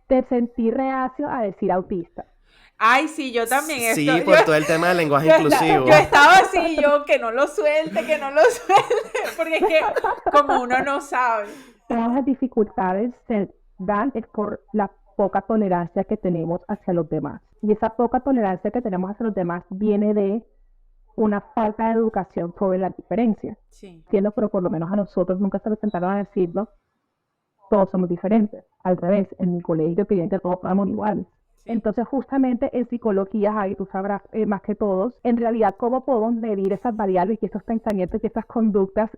te sentí reacio a decir autista. Ay, sí, yo también. Sí, por todo el tema del lenguaje inclusivo. Yo estaba así, que no lo suelte, porque es que como uno no sabe. Todas las dificultades se dan por la poca tolerancia que tenemos hacia los demás. Y esa poca tolerancia que tenemos hacia los demás viene de una falta de educación sobre la diferencia. Sí. Pero por lo menos a nosotros nunca se nos sentaron a decirlo, todos somos diferentes. Al revés, en mi colegio piden que todos somos iguales. Sí. Entonces, justamente en psicología, Javi, tú sabrás más que todos, en realidad, cómo podemos medir esas variables y esos pensamientos y esas conductas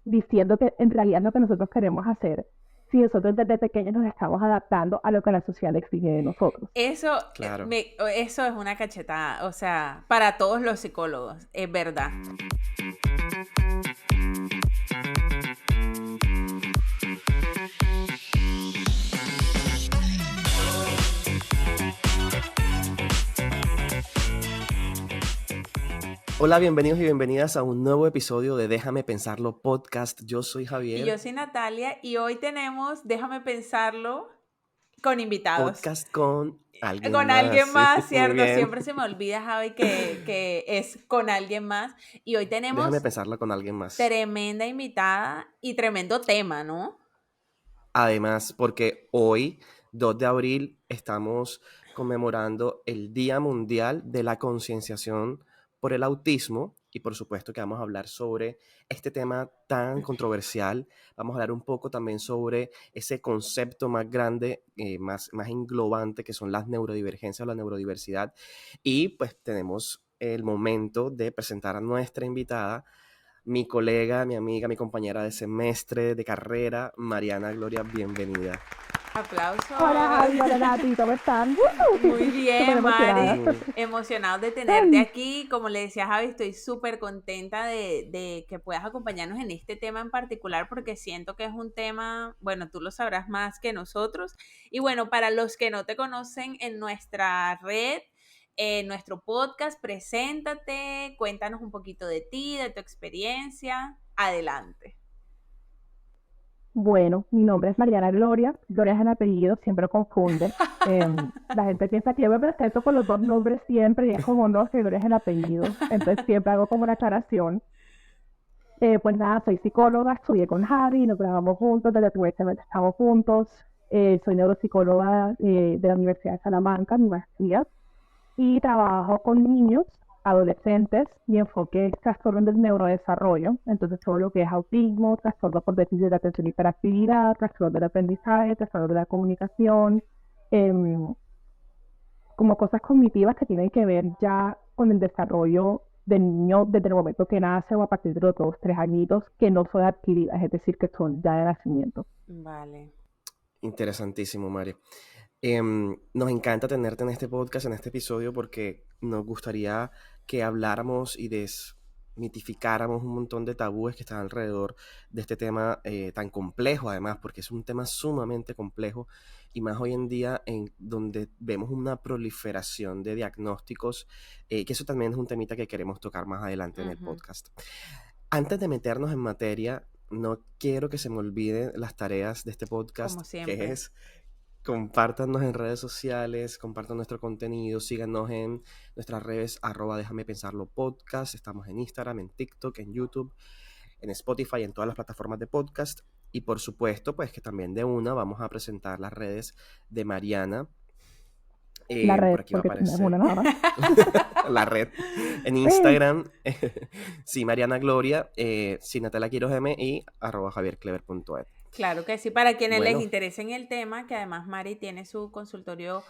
diciendo que en realidad lo que nosotros queremos hacer, si nosotros desde pequeños nos estamos adaptando a lo que la sociedad exige de nosotros. Eso, claro. Eso es una cachetada, o sea, para todos los psicólogos, es verdad. Hola, bienvenidos y bienvenidas a un nuevo episodio de Déjame Pensarlo Podcast. Yo soy Javier. Y yo soy Natalia y hoy tenemos Déjame Pensarlo con invitados. Podcast con alguien con más. Alguien más, sí, ¿cierto? Siempre se me olvida, Javi, que es con alguien más. Y hoy tenemos... Déjame pensarlo con alguien más. Tremenda invitada y tremendo tema, ¿no? Además, porque hoy, 2 de abril, estamos conmemorando el Día Mundial de la Concienciación por el Autismo y por supuesto que vamos a hablar sobre este tema tan controversial. Vamos a hablar un poco también sobre ese concepto más grande, más englobante, que son las neurodivergencias o la neurodiversidad. Y pues tenemos el momento de presentar a nuestra invitada, mi colega, mi amiga, mi compañera de semestre, de carrera, Mariana Gloria. Bienvenida. Aplausos. Hola, hola Nati, ¿cómo están? Muy bien, Mari. Emocionados de tenerte aquí. Como le decía Javi, estoy súper contenta de que puedas acompañarnos en este tema en particular porque siento que es un tema, bueno, tú lo sabrás más que nosotros. Y bueno, para los que no te conocen en nuestra red, en nuestro podcast, preséntate, cuéntanos un poquito de ti, de tu experiencia. Adelante. Bueno, mi nombre es Mariana Gloria. Gloria es el apellido, siempre lo confunde. La gente piensa que yo me presento con los dos nombres siempre y es como no, que Gloria es el apellido. Entonces siempre hago como una aclaración. Pues nada, soy psicóloga, estudié con Javi, nos grabamos juntos, desde tu estamos juntos. Soy neuropsicóloga de la Universidad de Salamanca, mi maestría, y trabajo con niños, adolescentes, mi enfoque es trastorno del neurodesarrollo, entonces todo lo que es autismo, trastorno por déficit de atención y hiperactividad, trastorno del aprendizaje, trastorno de la comunicación, como cosas cognitivas que tienen que ver ya con el desarrollo del niño desde el momento que nace o a partir de los 2-3 añitos, que no son adquiridas, es decir, que son ya de nacimiento. Vale. Interesantísimo, Mario. Nos encanta tenerte en este podcast, en este episodio, porque nos gustaría que habláramos y desmitificáramos un montón de tabúes que están alrededor de este tema tan complejo, además, porque es un tema sumamente complejo y más hoy en día en donde vemos una proliferación de diagnósticos, que eso también es un temita que queremos tocar más adelante en el podcast. Antes de meternos en materia, no quiero que se me olviden las tareas de este podcast, como siempre, que es compártanos en redes sociales, compartan nuestro contenido, síganos en nuestras redes @déjame pensarlo podcast. Estamos en Instagram, en TikTok, en YouTube, en Spotify, en todas las plataformas de podcast. Y por supuesto, pues que también de una vamos a presentar las redes de Mariana. La red, por aquí va a aparecer una nada más. la red en Instagram. Sí, Mariana Gloria, sí, Natalia Quiroz M y @javierclever.ed. Claro que sí, para quienes les interese en el tema, que además Mari tiene su consultorio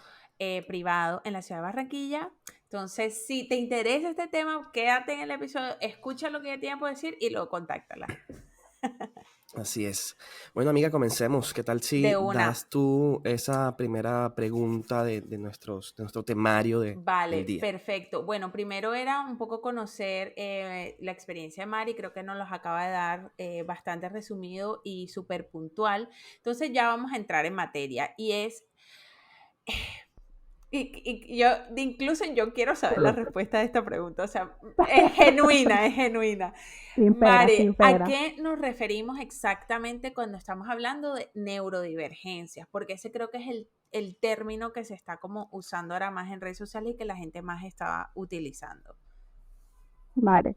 privado en la ciudad de Barranquilla. Entonces, si te interesa este tema, quédate en el episodio, escucha lo que ella tiene por decir y luego contáctala. Así es. Bueno, amiga, comencemos. ¿Qué tal si das tú esa primera pregunta de nuestro temario del día? Vale, perfecto. Bueno, primero era un poco conocer la experiencia de Mari, creo que nos los acaba de dar bastante resumido y súper puntual. Entonces ya vamos a entrar en materia y es... Y yo, incluso yo quiero saber la respuesta de esta pregunta, o sea, es genuina. Mari, ¿a qué nos referimos exactamente cuando estamos hablando de neurodivergencias? Porque ese creo que es el el término que se está como usando ahora más en redes sociales y que la gente más estaba utilizando? Vale.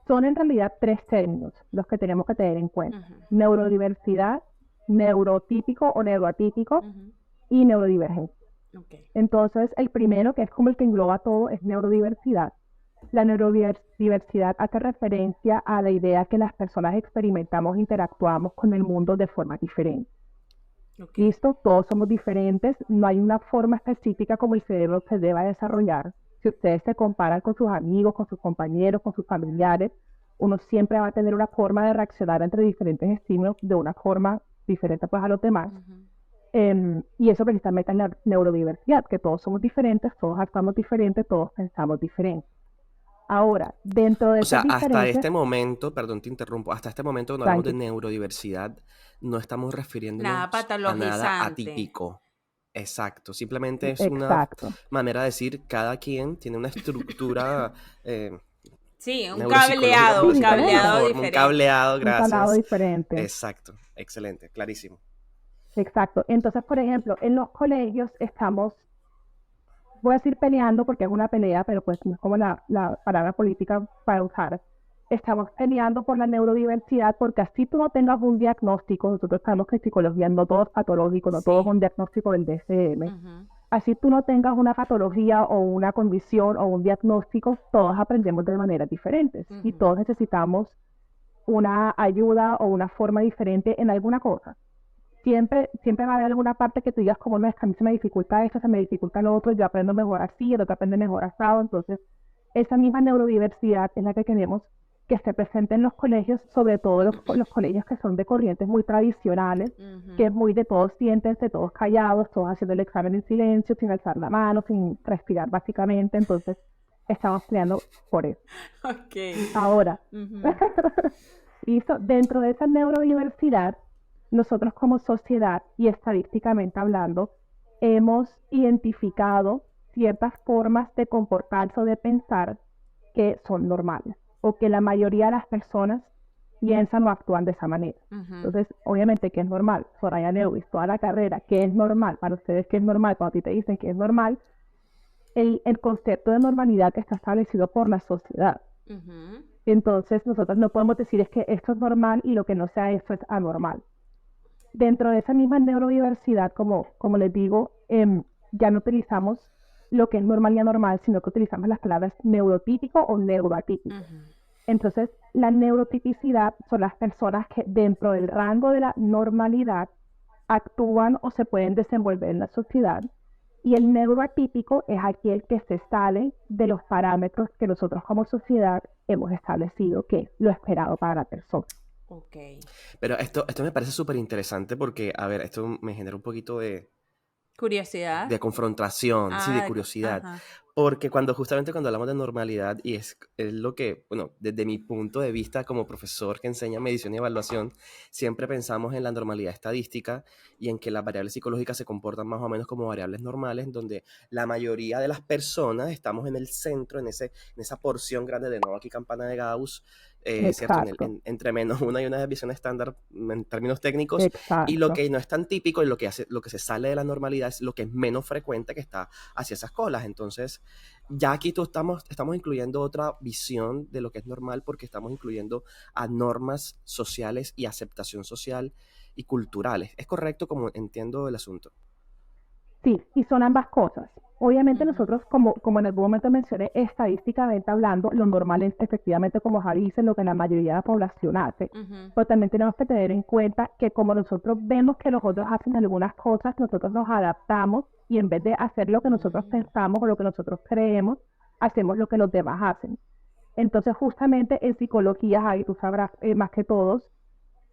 Son en realidad 3 términos los que tenemos que tener en cuenta. Ujú, Neurodiversidad, neurotípico o neuroatípico ujú, y neurodivergencia. ok. Entonces, el primero, que es como el que engloba todo, es neurodiversidad. La neurodiversidad hace referencia a la idea que las personas experimentamos, interactuamos con el mundo de forma diferente. Ok. ¿Listo? Todos somos diferentes, no hay una forma específica como el cerebro se deba desarrollar. Si ustedes se comparan con sus amigos, con sus compañeros, con sus familiares, uno siempre va a tener una forma de reaccionar entre diferentes estímulos de una forma diferente pues a los demás. Ujú. Y eso precisamente es la neurodiversidad, que todos somos diferentes, todos actuamos diferentes, todos pensamos diferente. Ahora, dentro de O sea, esas hasta diferencias, este momento, perdón, te interrumpo, hasta este momento cuando hablamos de tranqui, neurodiversidad, no estamos Nada refiriéndonos a nada patologizante. atípico. Exacto, simplemente es una exacto, manera de decir cada quien tiene una estructura Sí, un neuropsicológica, por sí, cableado, decirlo de alguna cableado diferente, forma, un diferente. cableado, un calado gracias. diferente. Exacto, excelente, clarísimo. Exacto. Entonces, por ejemplo, en los colegios estamos, voy a decir peleando porque es una pelea, pero pues no es como la palabra política para usar. Estamos peleando por la neurodiversidad porque así tú no tengas un diagnóstico, nosotros sabemos que en psicología no todo es patológico, no todo es Sí. un diagnóstico del DSM. Ujú, Así tú no tengas una patología o una condición o un diagnóstico, todos aprendemos de maneras diferentes y ujú, todos necesitamos una ayuda o una forma diferente en alguna cosa. Siempre va a haber alguna parte que tú digas, como no es que a mí se me dificulta esto, se me dificulta lo otro, yo aprendo mejor así, el otro aprende mejor asado. Entonces, esa misma neurodiversidad es la que queremos que esté presente en los colegios, sobre todo los colegios que son de corrientes muy tradicionales, que es ujú. muy de todos siéntense, todos callados, todos haciendo el examen en silencio, sin alzar la mano, sin respirar básicamente. Entonces, estamos peleando por eso. Ok. Ahora, Ujú, listo, dentro de esa neurodiversidad, nosotros como sociedad y estadísticamente hablando, hemos identificado ciertas formas de comportarse o de pensar que son normales o que la mayoría de las personas piensan o actúan de esa manera. ujú. Entonces, obviamente, ¿qué es normal? Soraya Lewis, toda la carrera, ¿qué es normal? Para ustedes, ¿qué es normal? Cuando a ti te dicen que es normal, el concepto de normalidad que está establecido por la sociedad. Ujú, Entonces, nosotros no podemos decir es que esto es normal y lo que no sea esto es anormal. Dentro de esa misma neurodiversidad, como les digo, ya no utilizamos lo que es normal y anormal, sino que utilizamos las palabras neurotípico o neuroatípico. ujú, Entonces, la neurotipicidad son las personas que dentro del rango de la normalidad actúan o se pueden desenvolver en la sociedad. Y el neuroatípico es aquel que se sale de los parámetros que nosotros como sociedad hemos establecido que es lo esperado para la persona. ok. Pero esto me parece súper interesante porque, a ver, esto me genera un poquito Curiosidad. de confrontación, sí, de Ah, curiosidad. ajá. Porque justamente cuando hablamos de normalidad, y es lo que, bueno, desde mi punto de vista como profesor que enseña medición y evaluación, siempre pensamos en la normalidad estadística y en que las variables psicológicas se comportan más o menos como variables normales, donde la mayoría de las personas estamos en el centro, en esa porción grande de nuevo aquí campana de Gauss, ¿cierto? Exacto, Entre menos una y una desviación estándar en términos técnicos, y lo exacto. que no es tan típico y lo que se sale de la normalidad es lo que es menos frecuente que está hacia esas colas. Entonces, ya aquí estamos incluyendo otra visión de lo que es normal porque estamos incluyendo a normas sociales y aceptación social y culturales. ¿Es correcto como entiendo el asunto? Sí, y son ambas cosas. Obviamente Ujú, nosotros, como en algún momento mencioné, estadísticamente hablando, lo normal es efectivamente, como Javi dice, lo que la mayoría de la población hace. ujú, Pero también tenemos que tener en cuenta que como nosotros vemos que los otros hacen algunas cosas, nosotros nos adaptamos y en vez de hacer lo que nosotros mm, pensamos o lo que nosotros creemos, hacemos lo que los demás hacen. Entonces, justamente en psicología, Javi, tú sabrás más que todos,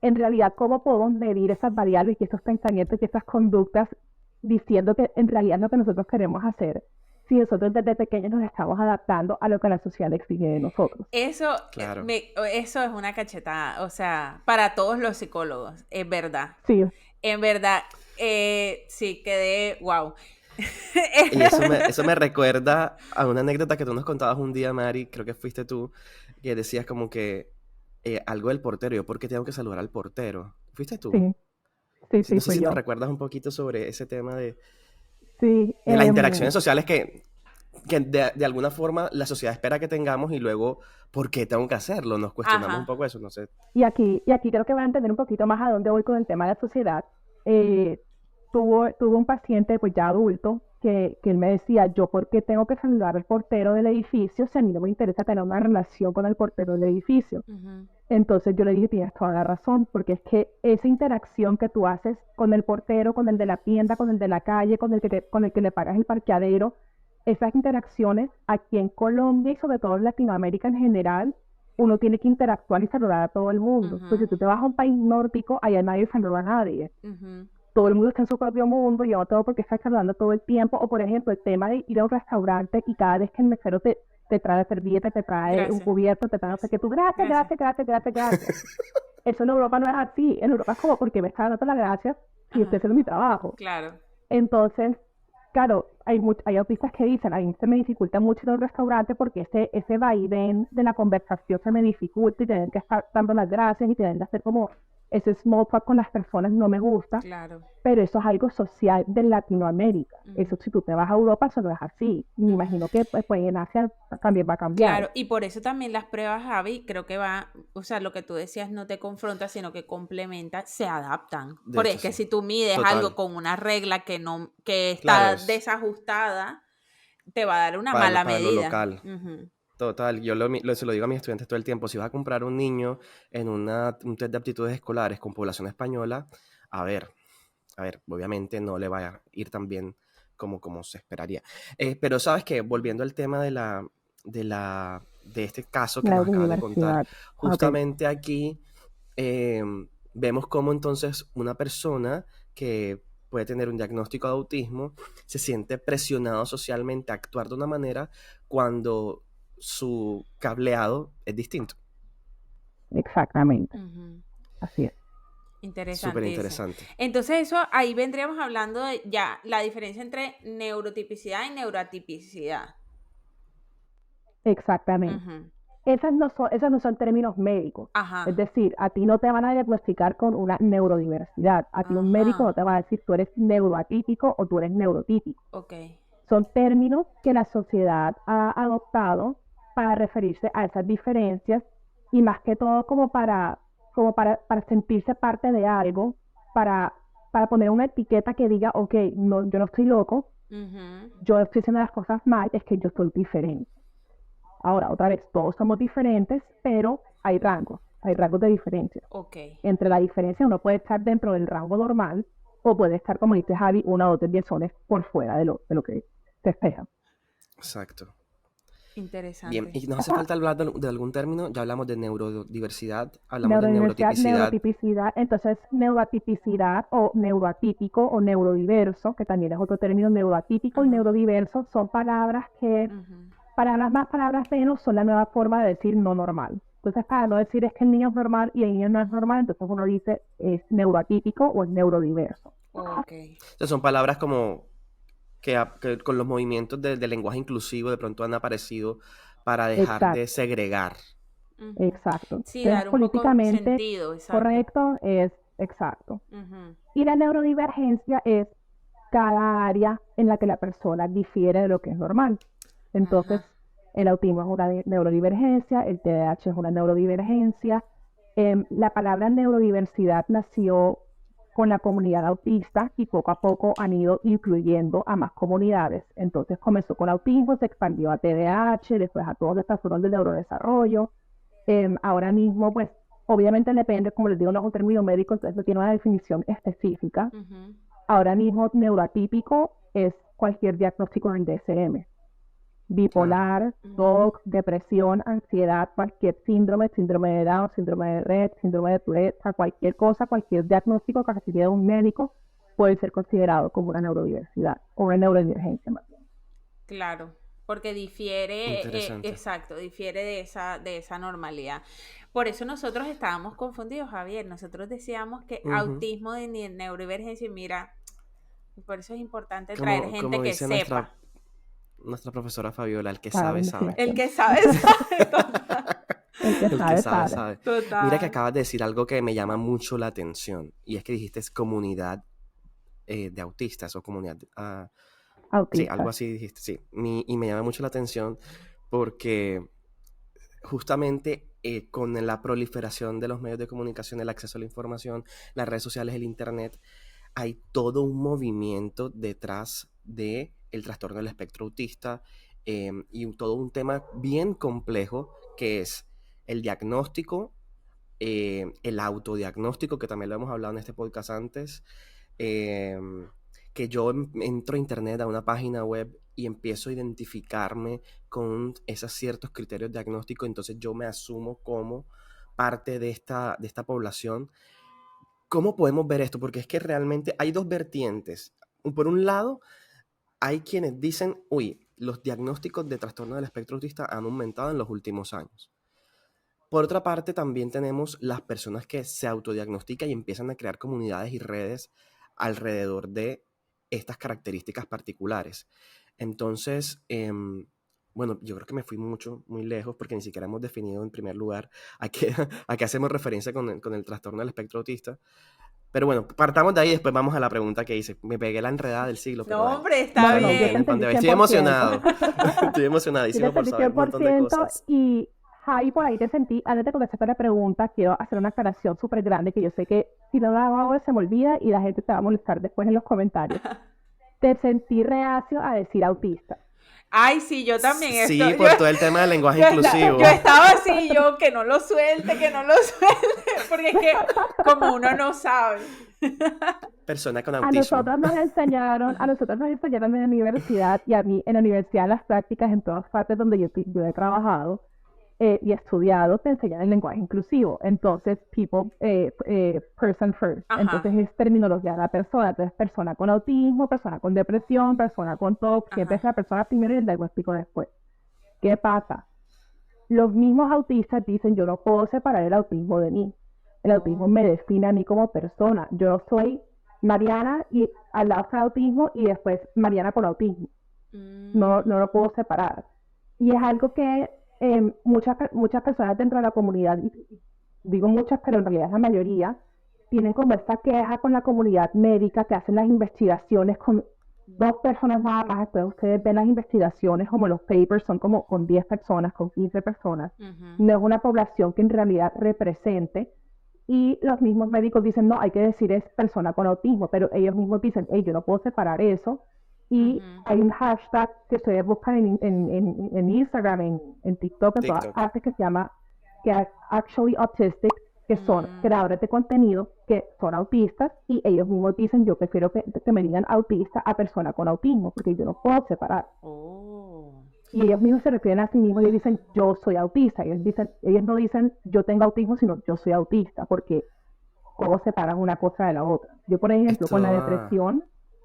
en realidad, ¿cómo podemos medir esas variables y esos pensamientos y esas conductas diciendo que en realidad es lo que nosotros queremos hacer si nosotros desde pequeños nos estamos adaptando a lo que la sociedad exige de nosotros? Eso, Claro. eso es una cachetada, o sea, para todos los psicólogos, es verdad. Sí, En verdad, sí, quedé, wow. Y eso me recuerda a una anécdota que tú nos contabas un día, Mari, creo que fuiste tú, que decías como que algo del portero, yo, ¿por qué tengo que saludar al portero? ¿Fuiste tú? sí, sí, Sí, sí, no sé fui si nos yo. recuerdas un poquito sobre ese tema Sí, de las interacciones sociales que de alguna forma la sociedad espera que tengamos y luego, ¿por qué tengo que hacerlo? Nos cuestionamos un Ajá. poco eso, no sé. y aquí creo que van a entender un poquito más a dónde voy con el tema de la sociedad. Eh, tuvo un paciente, pues ya adulto, que él me decía, yo por qué tengo que saludar al portero del edificio si a mí no me interesa tener una relación con el portero del edificio. Ujú. Entonces yo le dije, tienes toda la razón, porque es que esa interacción que tú haces con el portero, con el de la tienda, con el de la calle, con el que le pagas el parqueadero, esas interacciones aquí en Colombia y sobre todo en Latinoamérica en general, uno tiene que interactuar y saludar a todo el mundo. Pues si Ujú. tú te vas a un país nórdico, allá nadie saluda a nadie. Ujú. Todo el mundo está en su propio mundo y yo no tengo por qué estar saludando todo el tiempo. O por ejemplo, el tema de ir a un restaurante y cada vez que el mesero te trae servilleta, te trae un Gracias. cubierto, te trae no sé qué, tú gracias, Gracias. gracias, gracias, gracias, gracias. Eso en Europa no es así. En Europa es como, porque me está dando las gracias si estoy Ajá. haciendo mi trabajo. Claro. Entonces, claro, hay autistas que dicen, a mí se me dificulta mucho ir a un restaurante porque ese vaivén de la conversación se me dificulta y tener que estar dando las gracias y tener que hacer como ese small talk con las personas no me gusta, Claro. pero eso es algo social de Latinoamérica. Eso Ujú. si tú te vas a Europa, eso no es así. Me Ujú. imagino que pues en Asia también va a cambiar. Claro, y por eso también las pruebas, Javi, creo que va, o sea, lo que tú decías no te confronta, sino que complementa, se adaptan. De Porque hecho, es que sí. si tú mides algo Total. con una regla que Claro, está es desajustada, te va a dar una para mala para lo medida. local. Ujú. Total, se lo digo a mis estudiantes todo el tiempo, si vas a comprar un niño en un test de aptitudes escolares con población española, a ver, obviamente no le va a ir tan bien como se esperaría. Pero sabes que, volviendo al tema de este caso que La nos acabas de contar, universidad. Ok, justamente aquí eh, vemos cómo entonces una persona que puede tener un diagnóstico de autismo se siente presionado socialmente a actuar de una manera cuando su cableado es distinto. exactamente. Ujú. Así es. Súper Interesantísimo. interesante. Entonces eso, ahí vendríamos hablando de ya la diferencia entre neurotipicidad y neuroatipicidad. Exactamente. Ujú. Esos no son términos médicos. Es Ajá. decir, a ti no te van a diagnosticar con una neurodiversidad. A ti un médico no Ajá. te va a decir tú eres neuroatípico o tú eres neurotípico. Ok. Son términos que la sociedad ha adoptado para referirse a esas diferencias y más que todo para sentirse parte de algo, para, para poner una etiqueta que diga, ok, no, yo no estoy loco, Ujú. yo estoy haciendo las cosas mal, es que yo soy diferente. Ahora, otra vez, todos somos diferentes, pero hay rangos de diferencia. Ok. Entre la diferencia uno puede estar dentro del rango normal o puede estar, como dice Javi, una o dos desviaciones por fuera de lo que se espera. Exacto. Bien, Interesante. y nos hace falta hablar de algún término. Ya hablamos de neurodiversidad, hablamos de Neurodiversidad, neurotipicidad. neurotipicidad, entonces neuroatipicidad o neuroatípico o neurodiverso, que también es otro término, neuroatípico y Ajá. neurodiverso, son palabras que, Ujú. palabras más, palabras menos, son la nueva forma de decir no normal. Entonces, para no decir es que el niño es normal y el niño no es normal, entonces uno dice es neuroatípico o es neurodiverso. Ok. O sea, son palabras como que con los movimientos del lenguaje inclusivo de pronto han aparecido para dejar de Exacto, segregar. Ujú. exacto. Sí, Entonces, dar un poco políticamente sentido, exacto. correcto es exacto. Ujú. Y la neurodivergencia es cada área en la que la persona difiere de lo que es normal. Entonces, Ajá. el autismo es una neurodivergencia, el TDAH es una neurodivergencia. La palabra neurodiversidad nació con la comunidad autista y poco a poco han ido incluyendo a más comunidades. Entonces comenzó con autismo, se expandió a TDAH, después a todos los trastornos del neurodesarrollo. Ahora mismo, pues, obviamente depende, como les digo, no es un término médico, entonces no tiene una definición específica. Ujú. Ahora mismo, neuroatípico es cualquier diagnóstico en DSM. Claro. Bipolar, TOC, depresión, ansiedad, cualquier síndrome, síndrome de Down, síndrome de Rett, síndrome de Tourette, cualquier cosa, cualquier diagnóstico que reciba un médico puede ser considerado como una neurodiversidad o una neurodivergencia más bien. Claro, porque difiere, Interesante. exacto, difiere de esa normalidad. Por eso nosotros estábamos confundidos, Javier. Nosotros decíamos que Ujú. autismo de neurodivergencia, y mira, por eso es importante traer gente Como que dice sepa. nuestra profesora Fabiola, el que Para la sabe, sabe. El investigación. que sabe, sabe, total. El que El que sabe, sabe, sabe. sabe. Mira que Total. acabas de decir algo que me llama mucho la atención, y es que dijiste es comunidad de autistas o comunidad Sí, algo Autista. así dijiste, sí. Y me llama mucho la atención porque justamente con la proliferación de los medios de comunicación, el acceso a la información, las redes sociales, el internet, hay todo un movimiento detrás de el trastorno del espectro autista, y todo un tema bien complejo que es el diagnóstico, el autodiagnóstico, que también lo hemos hablado en este podcast antes, eh, que yo entro a internet, a una página web y empiezo a identificarme con esos ciertos criterios diagnósticos, entonces yo me asumo como parte de esta población. ¿Cómo podemos ver esto? Porque es que realmente hay dos vertientes. Por un lado, hay quienes dicen, uy, los diagnósticos de trastorno del espectro autista han aumentado en los últimos años. Por otra parte, también tenemos las personas que se autodiagnostican y empiezan a crear comunidades y redes alrededor de estas características particulares. Entonces, bueno, yo creo que me fui muy lejos, porque ni siquiera hemos definido en primer lugar a qué, a qué hacemos referencia con el trastorno del espectro autista. Pero bueno, partamos de ahí y después vamos a la pregunta que hice. Me pegué la enredada del siglo, pero No, dale. hombre, está No, yo te bien. entendí Estoy 100%. emocionado. Estoy Yo te emocionadísimo por entendí saber un montón de 100% cosas. y Javi, por ahí te sentí, antes de contestar la pregunta, quiero hacer una aclaración súper grande que yo sé que si no la hago ahora se me olvida y la gente te va a molestar después en los comentarios. Te sentí reacio a decir autista. Ay, sí, yo también Sí, estoy. por todo el tema del lenguaje Yo inclusivo. estaba así, yo que no lo suelte, porque es que como uno no sabe. Persona con A autismo. nosotros nos enseñaron en la universidad y a mí en la universidad, en las prácticas, en todas partes donde yo he trabajado y estudiado, te enseñan el lenguaje inclusivo. Entonces, person first. Ajá. Entonces, es terminología de la persona. Entonces, persona con autismo, persona con depresión, persona con TOC. Siempre es Ajá. la persona primero y el diagnóstico después. ¿Qué pasa? Los mismos autistas dicen, yo no puedo separar el autismo de mí. El autismo me define a mí como persona. Yo soy Mariana y al lado está autismo y después Mariana con autismo. No lo puedo separar. Y es algo que muchas personas dentro de la comunidad, y digo muchas, pero en realidad es la mayoría, tienen como esta queja con la comunidad médica que hacen las investigaciones con 2 personas nada más. Después ustedes ven las investigaciones como los papers, son como con 10 personas, con 15 personas. No es una población que en realidad represente. Y los mismos médicos dicen, no, hay que decir es persona con autismo, pero ellos mismos dicen, hey, yo no puedo separar eso. Y hay un hashtag que ustedes buscan en Instagram, en TikTok, en todas partes, que se llama Actually Autistic, que son creadores de contenido que son autistas, y ellos mismos dicen, yo prefiero que me digan autista a persona con autismo, porque yo no puedo separar. Y ellos mismos se refieren a sí mismos y dicen, yo soy autista. Ellos no dicen, yo tengo autismo, sino yo soy autista, porque cómo separan una cosa de la otra. Yo, por ejemplo, con la depresión,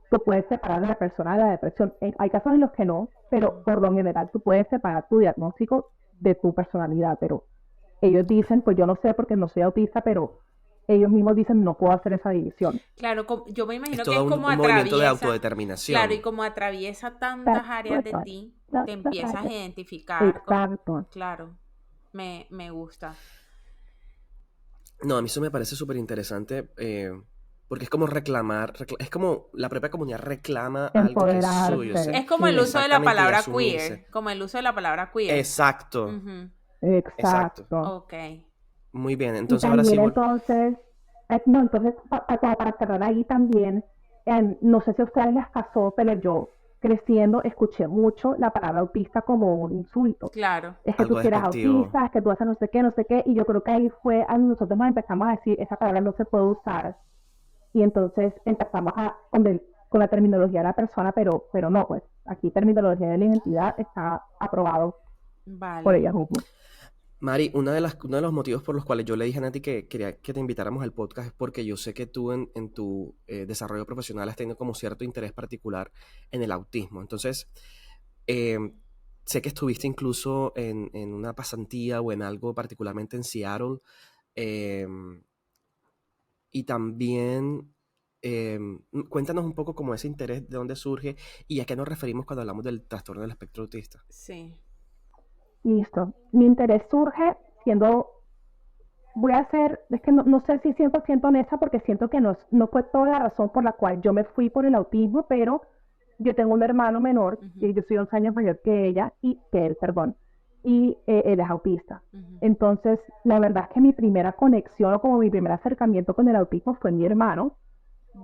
tú puedes separar a la persona de la depresión. Hay casos en los que no, pero por lo general tú puedes separar tu diagnóstico de tu personalidad. Pero ellos dicen, pues yo no sé porque no soy autista, pero ellos mismos dicen, no puedo hacer esa división. Claro, yo me imagino Es que todo es como un movimiento de atraviesa. autodeterminación. Claro, y como atraviesa tantas áreas de ti, te empiezas a identificar. Exacto. Claro, me gusta. No, a mí eso me parece súper interesante, porque es como reclamar, es como la propia comunidad reclama algo que es suyo. Empoderarse. Es como el uso de la Exactamente, y palabra asumirse. queer, como el uso de la palabra queer. Exacto, Exacto. Ok. muy bien. Y Entonces ahora sí, también entonces, para cerrar ahí también, no sé si a ustedes les pasó, pero yo creciendo escuché mucho la palabra autista como un insulto. Claro. Es que algo tú eres despectivo. autista, es que tú haces no sé qué, y yo creo que ahí fue a nosotros nos empezamos a decir, esa palabra no se puede usar, y entonces empezamos con la terminología de la persona, pero no, pues aquí terminología de la identidad está aprobado por Vale. ellas mismas. Mari, uno de los motivos por los cuales yo le dije a Nati que quería que te invitáramos al podcast es porque yo sé que tú en tu desarrollo profesional has tenido como cierto interés particular en el autismo. Entonces, sé que estuviste incluso en una pasantía o en algo particularmente en Seattle. Y también cuéntanos un poco como ese interés, de dónde surge y a qué nos referimos cuando hablamos del trastorno del espectro autista. Sí. Listo. Mi interés surge es que no sé si 100% honesta, porque siento que no fue toda la razón por la cual yo me fui por el autismo, pero yo tengo un hermano menor, y yo soy 11 años mayor que ella, que él, perdón, y él es autista. Entonces, la verdad es que mi primera conexión o como mi primer acercamiento con el autismo fue mi hermano.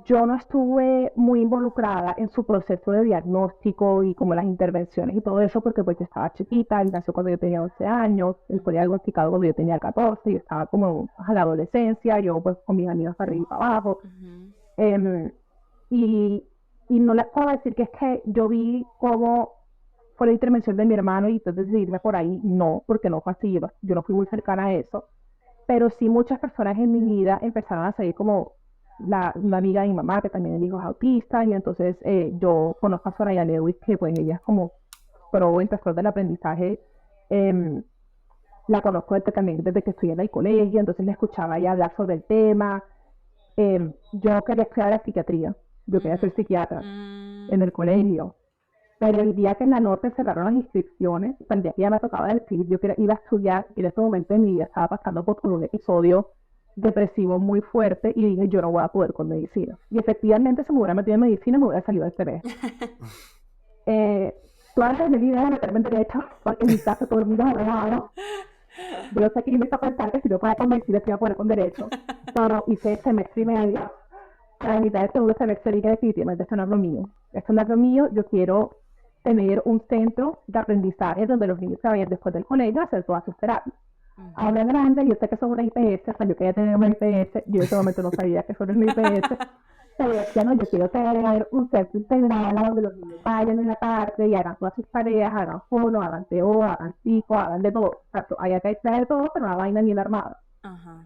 Yo no estuve muy involucrada en su proceso de diagnóstico y como las intervenciones y todo eso, porque pues yo estaba chiquita, él nació cuando yo tenía 11 años, él fue diagnosticado cuando yo tenía 14, yo estaba como a la adolescencia, yo pues con mis amigos para arriba y para abajo. Em, y, y no les puedo decir que es que yo vi cómo fue la intervención de mi hermano y entonces decidirme por ahí, no, porque no fue así, yo no fui muy cercana a eso, pero sí muchas personas en mi vida empezaron a salir como una amiga de mi mamá que también el hijo es autista y entonces yo conozco a Soraya Lewis que pues ella es como pro instructor del aprendizaje, em, la conozco también desde que estudié en el colegio, entonces le escuchaba ella hablar sobre el tema. Yo quería estudiar la psiquiatría, yo quería ser psiquiatra en el colegio, pero el día que en la norte cerraron las inscripciones, el día que ya me tocaba decir, iba a estudiar y en ese momento de mi vida estaba pasando por un episodio depresivo muy fuerte y dije, yo no voy a poder con medicina. Y efectivamente, si me hubiera metido en medicina, me hubiera salido este mes. Toda la vida de meterme en derecho, porque en mi casa todo el mundo es abogado. Yo sé que yo me está pensando que si yo fuera con medicina, se iba a poner con derecho. Pero hice semestre y medio. A la mitad del segundo semestre dije definitivamente, esto no es lo mío. Esto no es lo mío, yo quiero tener un centro de aprendizaje donde los niños se vayan después del colegio a hacer todas sus terapias. Ahora grande, yo sé que son una IPS, o sea, yo quería tener una IPS, yo en ese momento no sabía que son una IPS, pero decía, no, yo quiero tener un centro integral donde los niños vayan en la tarde y hagan todas sus tareas, hagan fono, hagan TO, hagan psico, hagan de todo, o sea, hay que hacer de todo, pero una vaina bien armada.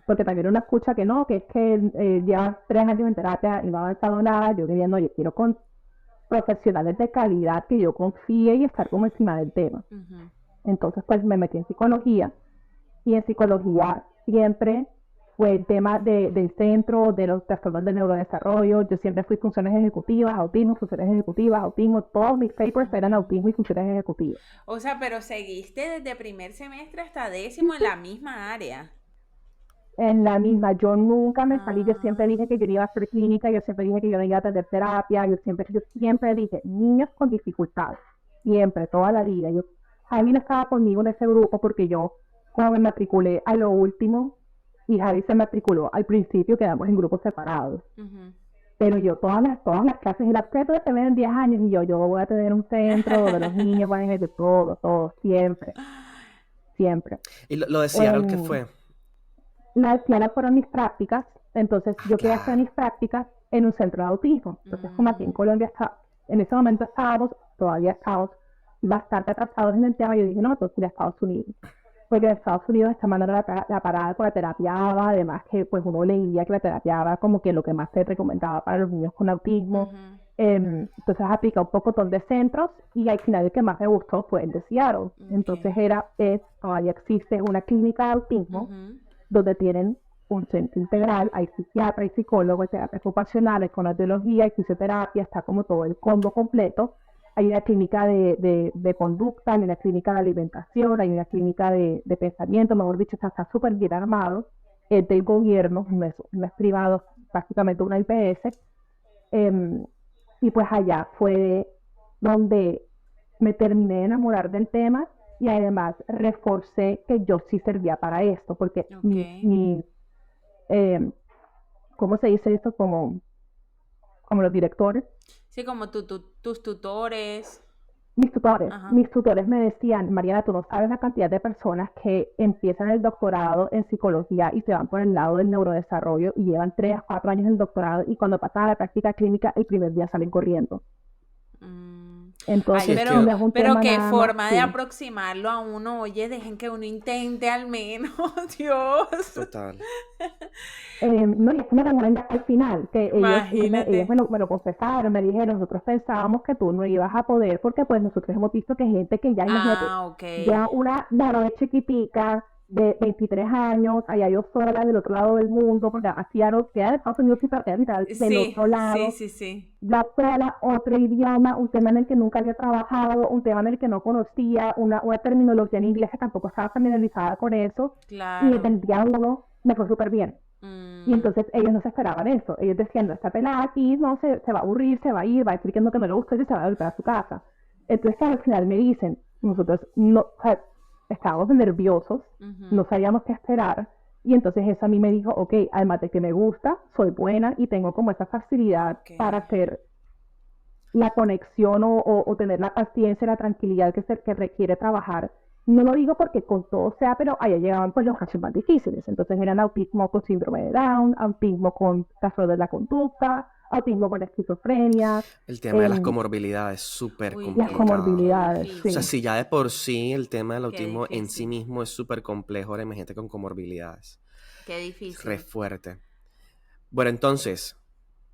Porque también uno escucha que no, que es que llevan 3 años en terapia y no ha avanzado nada, yo quería, no, yo quiero con profesionales de calidad que yo confíe y estar como encima del tema. Entonces, pues me metí en psicología y en psicología siempre fue el tema del centro, de los trastornos del neurodesarrollo. Yo siempre fui funciones ejecutivas, funciones ejecutivas, autismo. Todos mis papers eran autismo y funciones ejecutivas. O sea, pero seguiste desde primer semestre hasta 10º en la misma área. En la misma, yo nunca me salí, yo siempre dije que yo iba a hacer clínica, yo siempre dije que yo no iba a tener terapia, yo siempre dije, niños con dificultades, siempre, toda la vida. Javi no estaba conmigo en ese grupo porque yo, cuando me matriculé a lo último, y Javi se matriculó al principio, quedamos en grupos separados. Pero yo todas las clases, el acceso de tener 10 años, y yo voy a tener un centro donde los niños van a ir de todo, siempre. ¿Y lo de Seattle qué fue? La de Seattle fueron mis prácticas, entonces yo quería hacer mis prácticas en un centro de autismo. Entonces, como aquí en Colombia en ese momento todavía estábamos bastante atrasados en el tema, yo dije, no, entonces ir a Estados Unidos. Porque en Estados Unidos esta manera la parada con la terapia ABA, además que pues uno leía que la terapia ABA como que lo que más se recomendaba para los niños con autismo. Entonces apliqué un poco de centros y al final el que más me gustó fue el de Seattle. Entonces todavía existe una clínica de autismo donde tienen un centro integral, hay psiquiatra, hay psicólogo, hay terapia ocupacional, hay fonoaudiología, hay fisioterapia, está como todo el combo completo. Hay una clínica de conducta, hay una clínica de alimentación, hay una clínica de pensamiento, mejor dicho, está súper bien armado. Es del gobierno, no es privado, básicamente una IPS. Y pues allá fue donde me terminé de enamorar del tema y además reforcé que yo sí servía para esto, porque ¿cómo se dice esto? Como los directores. Sí, como tus tutores. Mis tutores me decían, Mariana, tú no sabes la cantidad de personas que empiezan el doctorado en psicología y se van por el lado del neurodesarrollo y llevan 3 a 4 años en el doctorado y cuando pasan a la práctica clínica el primer día salen corriendo. Entonces, pero qué forma de aproximarlo a uno. Oye, dejen que uno intente al menos, Dios. Total. No, y es que me enamoran al final, que ellos me lo confesaron, me dijeron, nosotros pensábamos que tú no ibas a poder, porque pues nosotros hemos visto que gente que ya, imagínate, ya una varón chiquitica, de 23 años, allá yo sola del otro lado del mundo, porque hacía lo que era de Estados Unidos y partía del otro lado. La escuela, otro idioma, un tema en el que nunca había trabajado, un tema en el que no conocía, una terminología en inglés que tampoco estaba familiarizada con eso. Claro. Y el día uno me fue súper bien. Y entonces ellos no se esperaban eso. Ellos decían, no, esta pelada aquí no se va a aburrir, se va a ir, va a decir que no le gusta y se va a volver a su casa. Entonces al final me dicen, nosotros no, o sea, estábamos nerviosos, no sabíamos qué esperar. Y entonces eso a mí me dijo, ok, además de que me gusta, soy buena y tengo como esa facilidad para hacer la conexión o tener la paciencia y la tranquilidad que requiere trabajar. No lo digo porque con todo sea, pero allá llegaban pues los casos más difíciles. Entonces eran autismo con síndrome de Down, autismo con trastorno de la conducta, autismo con esquizofrenia. El tema de las comorbilidades es súper complicado. Las comorbilidades, sí. O sea, si ya de por sí el tema del Qué autismo en sí difícil. mismo es súper complejo, ahora imagínate con comorbilidades. Qué difícil. Re fuerte. Bueno, entonces,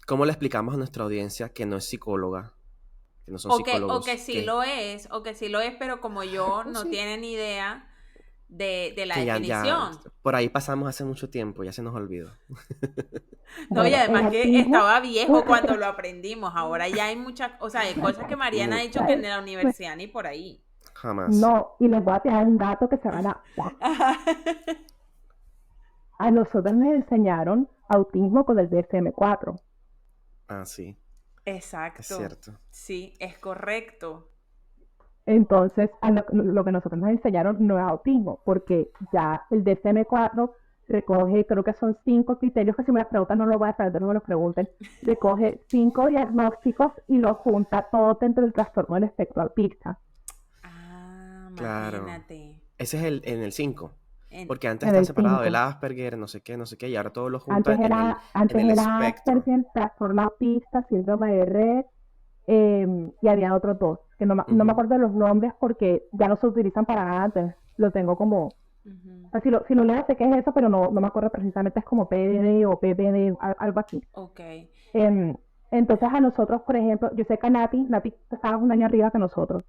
¿cómo le explicamos a nuestra audiencia que no es psicóloga? Que no son psicólogos. O que sí lo es, pero como yo no tienen ni idea de la que definición. Por ahí pasamos hace mucho tiempo, ya se nos olvidó. No, y además que estaba viejo cuando lo aprendimos. Ahora ya hay muchas, o sea, hay cosas que Mariana ha dicho que en la universidad ni por ahí. Jamás. No, y les voy a tirar un dato que se van a... A nosotros nos enseñaron autismo con el DSM-4. Ah, sí. Exacto. Es cierto. Sí, es correcto. Entonces, lo que nosotros nos enseñaron no es autismo, porque ya el DSM-4 recoge, creo que son 5 criterios, que si me las preguntan no lo voy a saber, no me los pregunten, recoge 5 diagnósticos y los junta todo dentro del trastorno del espectro autista. Ah, claro. Imagínate. Ese es en el 5. Porque antes está separado el Asperger, no sé qué, y ahora todo lo junta antes era espectro. Asperger, trastorno autista, síndrome de Rett, y había otros 2, que no me acuerdo de los nombres porque ya no se utilizan para nada, entonces lo tengo como... Si lo leo sé qué es eso, pero no me acuerdo precisamente, es como PDD o PPD, algo así. Ok. Entonces a nosotros, por ejemplo, yo sé que a Nati estaba un año arriba que nosotros.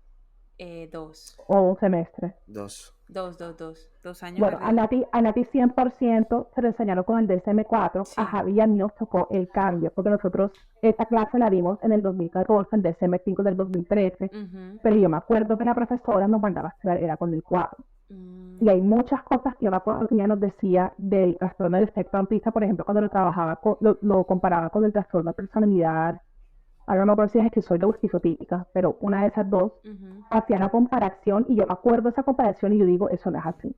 2. O un semestre. 2 años bueno, arriba. a Nati 100% se lo enseñaron con el DSM-4, sí. A Javi y a mí nos tocó el cambio, porque nosotros esta clase la dimos en el 2014, el DSM-5 del 2013, pero yo me acuerdo que la profesora nos mandaba a estudiar, era con el 4. Y hay muchas cosas que yo me acuerdo que ella nos decía del trastorno del espectro autista, por ejemplo, cuando lo comparaba con el trastorno de personalidad. Ahora no me acuerdo si es esquizoide o esquizotípica, pero una de esas dos hacía la comparación y yo me acuerdo de esa comparación y yo digo, eso no es así.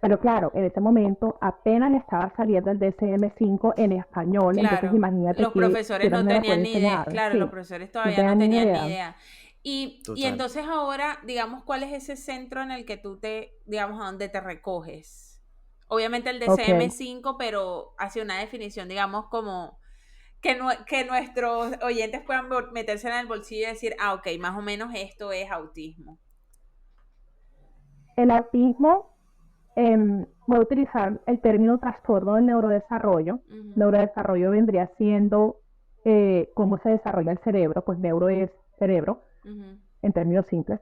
Pero claro, en ese momento apenas estaba saliendo el DSM-5 en español, claro, entonces imagínate los profesores no tenían ni idea, claro, sí, los profesores todavía no tenían ni idea. Y entonces ahora, digamos, ¿cuál es ese centro en el que tú digamos, a donde te recoges? Obviamente el DSM-5, pero hacia una definición, digamos, como... Que nuestros oyentes puedan meterse en el bolsillo y decir, ok, más o menos esto es autismo. El autismo, voy a utilizar el término trastorno del neurodesarrollo. Neurodesarrollo vendría siendo cómo se desarrolla el cerebro, pues neuro es cerebro, en términos simples.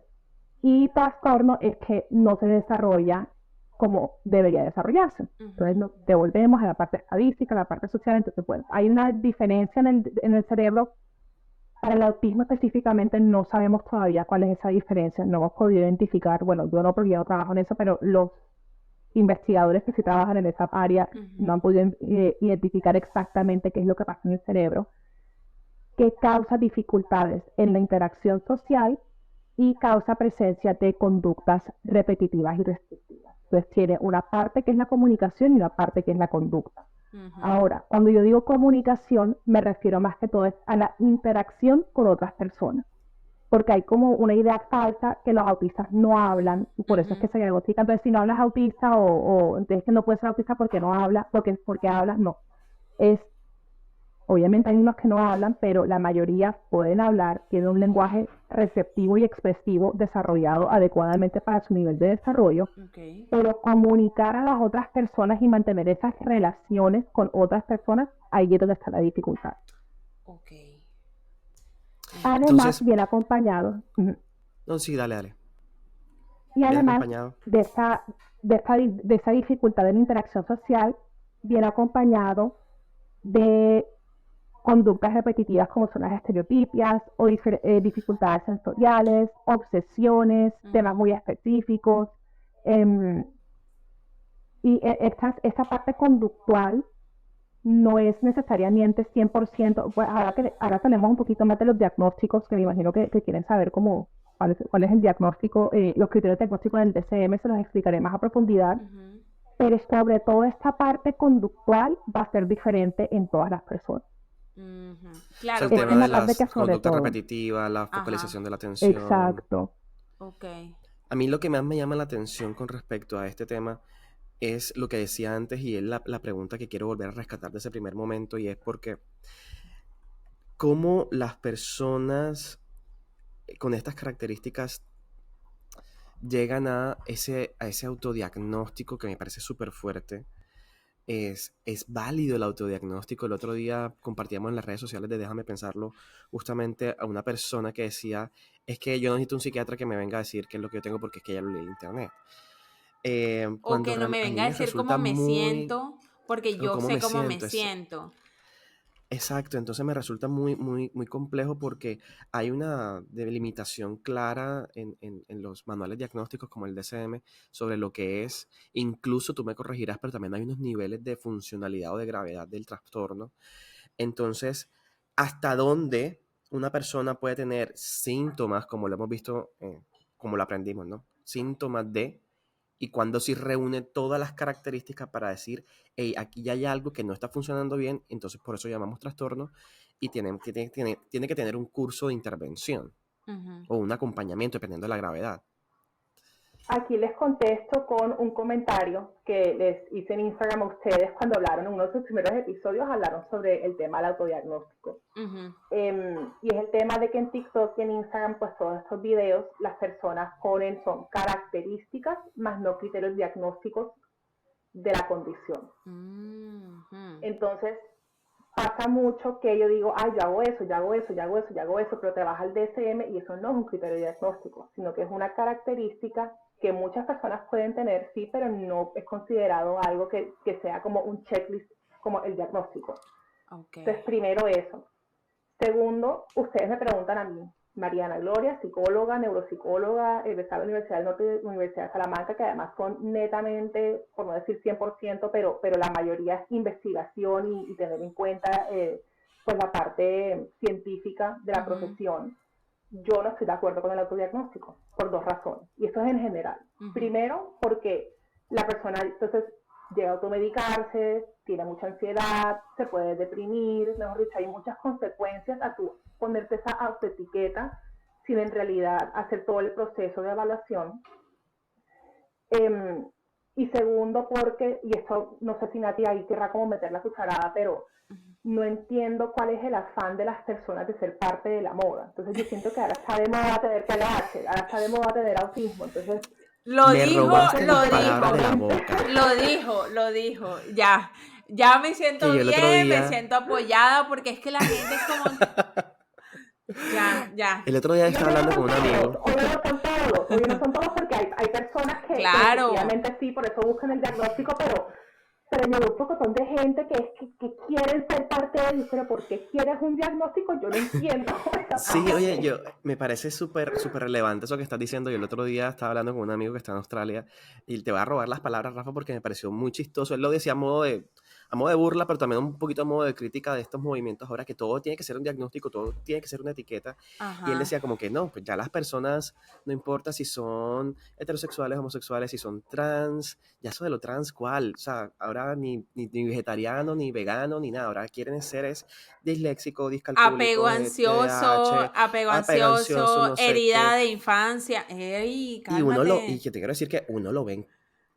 Y trastorno es que no se desarrolla como debería desarrollarse. Entonces nos devolvemos a la parte estadística, a la parte social. Entonces, bueno, hay una diferencia en el cerebro. Para el autismo específicamente no sabemos todavía cuál es esa diferencia, no hemos podido identificar, bueno, yo no porque yo no trabajo en eso, pero los investigadores que sí trabajan en esa área no han podido identificar exactamente qué es lo que pasa en el cerebro, que causa dificultades en la interacción social y causa presencia de conductas repetitivas y restrictivas. Entonces tiene una parte que es la comunicación y una parte que es la conducta. Ahora, cuando yo digo comunicación, me refiero más que todo a la interacción con otras personas. Porque hay como una idea falsa que los autistas no hablan, y por eso es que se diagnostica. Entonces, si no hablas autista o entonces que no puedes ser autista porque no hablas, porque hablas, no. Obviamente hay unos que no hablan, pero la mayoría pueden hablar, tienen un lenguaje receptivo y expresivo desarrollado adecuadamente para su nivel de desarrollo, pero comunicar a las otras personas y mantener esas relaciones con otras personas, ahí es donde está la dificultad. Además, entonces, viene acompañado. No, sí, dale. Y además de esa dificultad en la interacción social, viene acompañado de conductas repetitivas como son las estereotipias o dificultades sensoriales, obsesiones, temas muy específicos. Y esta parte conductual no es necesariamente 100%, pues ahora tenemos un poquito más de los diagnósticos, que me imagino que quieren saber cómo, cuál es el diagnóstico, los criterios diagnósticos del DCM, se los explicaré más a profundidad, Ujú. pero sobre todo esta parte conductual va a ser diferente en todas las personas. Ujú. O sea, Claro, el Es por tema en de la parte las que sobre conductas todo. repetitivas, la Ajá, focalización de la atención. Exacto. ok. A mí lo que más me llama la atención con respecto a este tema es lo que decía antes y es la pregunta que quiero volver a rescatar de ese primer momento, y es porque cómo las personas con estas características llegan a ese autodiagnóstico que me parece súper fuerte. Es válido el autodiagnóstico. El otro día compartíamos en las redes sociales de Déjame Pensarlo justamente a una persona que decía, es que yo no necesito un psiquiatra que me venga a decir qué es lo que yo tengo porque es que ya lo leí en internet. O Cuando que no me a mí venga a me decir cómo resulta me muy, siento, porque o yo cómo sé me cómo me siento, siento. exacto, entonces me resulta muy, muy, muy complejo porque hay una delimitación clara en los manuales diagnósticos como el DSM sobre lo que es, incluso tú me corregirás, pero también hay unos niveles de funcionalidad o de gravedad del trastorno. Entonces, ¿hasta dónde una persona puede tener síntomas, como lo hemos visto, como lo aprendimos, ¿no? Síntomas de, y cuando sí reúne todas las características para decir, hey, aquí ya hay algo que no está funcionando bien, entonces por eso llamamos trastorno y tiene que tener un curso de intervención Ujú. o un acompañamiento dependiendo de la gravedad. Aquí les contesto con un comentario que les hice en Instagram a ustedes cuando hablaron en uno de sus primeros episodios, hablaron sobre el tema del autodiagnóstico. Ujú. Y es el tema de que en TikTok y en Instagram, pues todos estos videos, las personas ponen son características más no criterios diagnósticos de la condición. Ujú. Entonces, pasa mucho que yo digo, ay, yo hago eso, yo hago eso, yo hago eso, yo hago eso, pero trabaja el DSM y eso no es un criterio diagnóstico, sino que es una característica que muchas personas pueden tener, sí, pero no es considerado algo que sea como un checklist, como el diagnóstico. Ok. Entonces, primero eso. Segundo, ustedes me preguntan a mí, Mariana Gloria, psicóloga, neuropsicóloga, egresada de la Universidad del Norte y Universidad de Salamanca, que además son netamente, por no decir 100%, pero la mayoría es investigación y tener en cuenta pues la parte científica de la Ujú. profesión. Yo no estoy de acuerdo con el autodiagnóstico, por dos razones, y esto es en general. Ujú. Primero, porque la persona entonces llega a automedicarse, tiene mucha ansiedad, se puede deprimir, mejor dicho, hay muchas consecuencias a tu ponerte esa autoetiqueta sin en realidad hacer todo el proceso de evaluación. Eh, y segundo, porque, y esto no sé si Nati ahí querrá como meter la cucharada, pero Ujú. no entiendo cuál es el afán de las personas de ser parte de la moda. Entonces yo siento que ahora está de moda tener TDAH, ahora está de moda tener autismo. Entonces Lo Me dijo, no sé robaste si lo las se les palabras de la dijo, ocurre. boca. lo dijo, ya. Ya me Que siento yo el otro bien, me día, siento apoyada, porque es que la gente es como, ya, ya. el otro día Y estaba hablando con un amigo. obvio no son todos, obvio no son todos porque hay personas que Claro, efectivamente sí, por eso buscan el diagnóstico, pero yo veo un pocotón de gente que quieren ser parte de él, pero ¿por qué quieres un diagnóstico? Yo no entiendo esa Sí, oye, parte. me parece súper, súper relevante eso que estás diciendo. Yo el otro día estaba hablando con un amigo que está en Australia y te voy a robar las palabras, Rafa, porque me pareció muy chistoso. Él lo decía a modo de burla, pero también un poquito a modo de crítica de estos movimientos ahora, que todo tiene que ser un diagnóstico, todo tiene que ser una etiqueta. Y él ajá. decía como que no, pues ya las personas, no importa si son heterosexuales, homosexuales, si son trans, ya eso de lo trans, ¿cuál? O sea, ahora ni vegetariano, ni vegano, ni nada. Ahora quieren ser es disléxico, discalcúlico, de TDAH, Apego apego ansioso, ansioso, no sé herida qué. de infancia. ¡Ey, Y cálmate! que te quiero decir que uno lo ven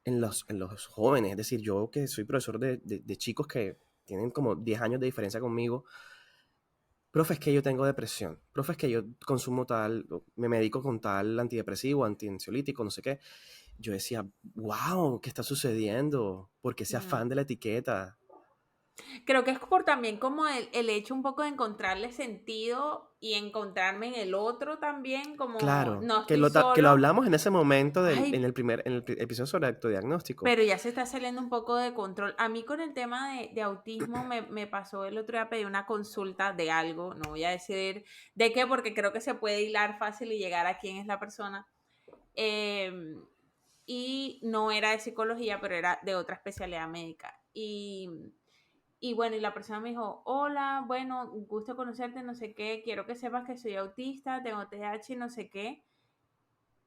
en los jóvenes. Es decir, yo que soy profesor de chicos que tienen como 10 años de diferencia conmigo, profe, es que yo tengo depresión, profe, es que yo consumo tal, me medico con tal antidepresivo, antiansiolítico, no sé qué. Yo decía, wow, ¿qué está sucediendo? ¿Por qué ese Mm. afán de la etiqueta? Creo que es por también como el hecho un poco de encontrarle sentido y encontrarme en el otro también, como Claro, no estoy que lo solo. hablamos en ese momento Ay, en el episodio sobre autodiagnóstico. pero ya se está saliendo un poco de control. A mí con el tema de autismo me pasó el otro día, pedí una consulta de algo, no voy a decir de qué, porque creo que se puede hilar fácil y llegar a quién es la persona. Eh, y no era de psicología, pero era de otra especialidad médica. Y Y bueno, y la persona me dijo, hola, bueno, gusto conocerte, no sé qué, quiero que sepas que soy autista, tengo TDAH y no sé qué.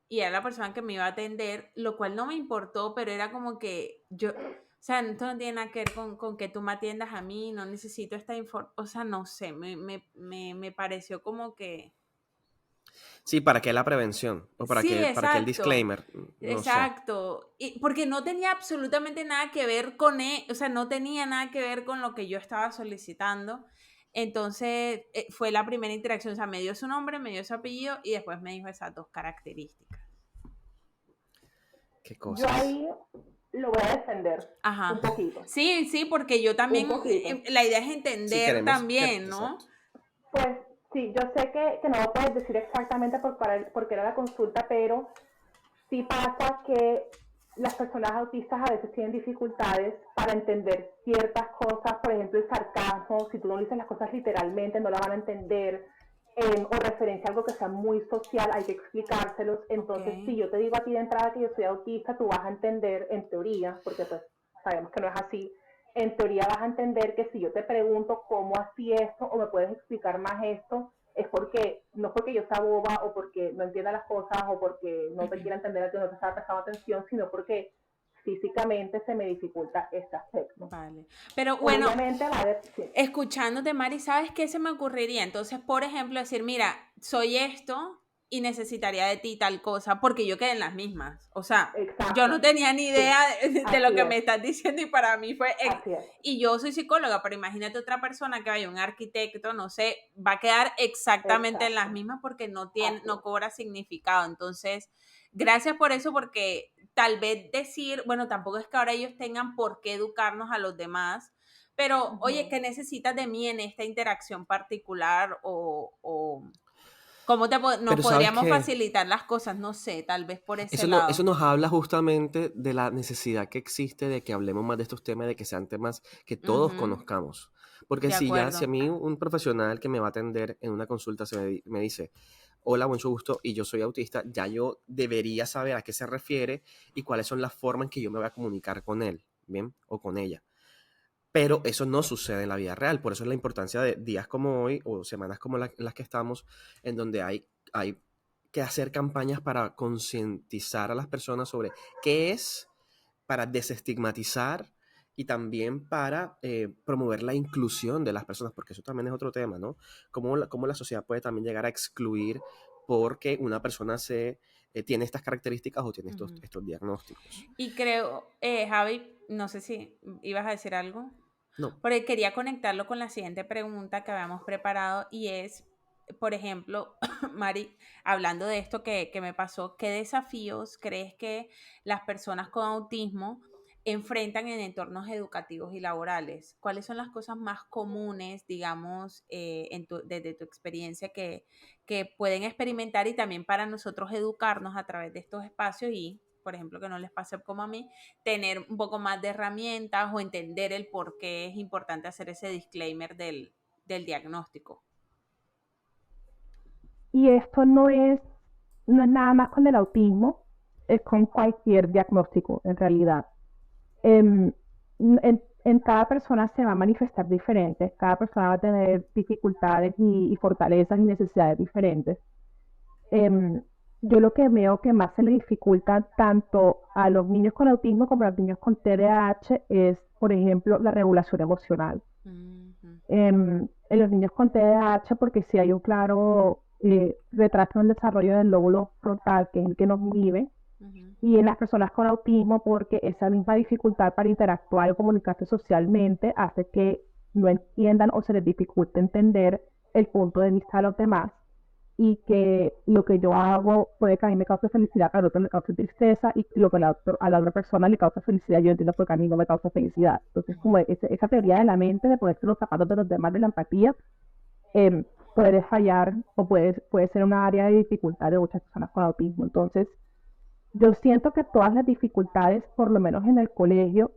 Y era la persona que me iba a atender, lo cual no me importó, pero era como que yo, o sea, esto no tiene nada que ver con que tú me atiendas a mí, no necesito esta información, o sea, no sé, me pareció como que... Sí, ¿para qué la prevención? ¿O Sí, para qué el exacto, disclaimer? No sé. exacto. Y porque no tenía absolutamente nada que ver con él, o sea, no tenía nada que ver con lo que yo estaba solicitando. Entonces, fue la primera interacción, o sea, me dio su nombre, me dio su apellido y después me dijo esas dos características. Qué Yo cosas. ahí lo voy a defender un Ajá. poquito, Sí, sí, porque yo un también, poquito. la idea es Sí, entender también, ¿no? exacto. Pues sí, yo sé que no lo puedes decir exactamente porque era la consulta, pero sí pasa que las personas autistas a veces tienen dificultades para entender ciertas cosas, por ejemplo el sarcasmo, si tú no dices las cosas literalmente no la van a entender, o referencia a algo que sea muy social, hay que explicárselos. Ok. Entonces, si yo te digo a ti de entrada que yo soy autista, tú vas a entender en teoría, porque pues sabemos que no es así, en teoría vas a entender que si yo te pregunto cómo así esto o me puedes explicar más esto, es porque, no porque yo sea boba o porque no entienda las cosas o porque no te quiera entender a ti, no te estaba prestando atención, sino porque físicamente se me dificulta este aspecto. Vale. Pero bueno, Obviamente va a haber, sí, escuchándote, Mari, ¿sabes qué se me ocurriría? Entonces, por ejemplo, decir, mira, soy esto y necesitaría de ti tal cosa, porque yo quedé en las mismas. O sea, yo no exacto, tenía ni idea sí, de lo así que es, me estás diciendo y para mí fue... así es, Y yo soy psicóloga, pero imagínate otra persona que vaya, un arquitecto, no sé, va a quedar exactamente en las exacto, mismas porque así no es. cobra significado. Entonces, gracias por eso, porque tal vez decir, bueno, tampoco es que ahora ellos tengan por qué educarnos a los demás, pero, oye, Uh-huh. ¿qué necesitas de mí en esta interacción particular? O cómo nos Pero sabes podríamos que facilitar las cosas, no sé, tal vez por ese lado. eso nos habla justamente de la necesidad que existe de que hablemos más de estos temas, de que sean temas que todos Ujú, conozcamos. Porque de si a acuerdo. mí un profesional que me va a atender en una consulta me dice, hola, mucho gusto, y yo soy autista, ya yo debería saber a qué se refiere y cuáles son las formas en que yo me voy a comunicar con él, ¿bien? O con ella. Pero eso no sucede en la vida real. Por eso es la importancia de días como hoy o semanas como las que estamos, en donde hay que hacer campañas para concientizar a las personas sobre qué es, para desestigmatizar y también para promover la inclusión de las personas, porque eso también es otro tema, ¿no? Cómo la sociedad puede también llegar a excluir porque una persona tiene estas características o tiene Ujú. estos diagnósticos. Y creo, Javi, no sé si ibas a decir algo, No. porque quería conectarlo con la siguiente pregunta que habíamos preparado y es, por ejemplo, Mari, hablando de esto que me pasó, ¿qué desafíos crees que las personas con autismo enfrentan en entornos educativos y laborales? ¿Cuáles son las cosas más comunes, digamos, desde tu experiencia que pueden experimentar y también para nosotros educarnos a través de estos espacios y, por ejemplo, que no les pase como a mí, tener un poco más de herramientas o entender el por qué es importante hacer ese disclaimer del diagnóstico? Y esto no es nada más con el autismo, es con cualquier diagnóstico en realidad. em, en cada persona se va a manifestar diferente, cada persona va a tener dificultades y fortalezas y necesidades diferentes. Em, yo lo que veo que más se le dificulta tanto a los niños con autismo como a los niños con TDAH es, por ejemplo, la regulación emocional. Ujú, En los niños con TDAH, porque si hay un claro retraso en el desarrollo del lóbulo frontal, que es el que nos inhibe, ujú. y en las personas con autismo porque esa misma dificultad para interactuar o comunicarse socialmente hace que no entiendan o se les dificulte entender el punto de vista de los demás y que lo que yo hago puede que a mí me cause felicidad, al otro le cause tristeza y lo que a la otra persona le causa felicidad, yo entiendo porque a mí no me causa felicidad. Entonces, como esa teoría de la mente, de ponerse los zapatos de los demás, de la empatía, eh, puede fallar o puede ser una área de dificultad de muchas personas con autismo. Entonces, yo siento que todas las dificultades, por lo menos en el colegio,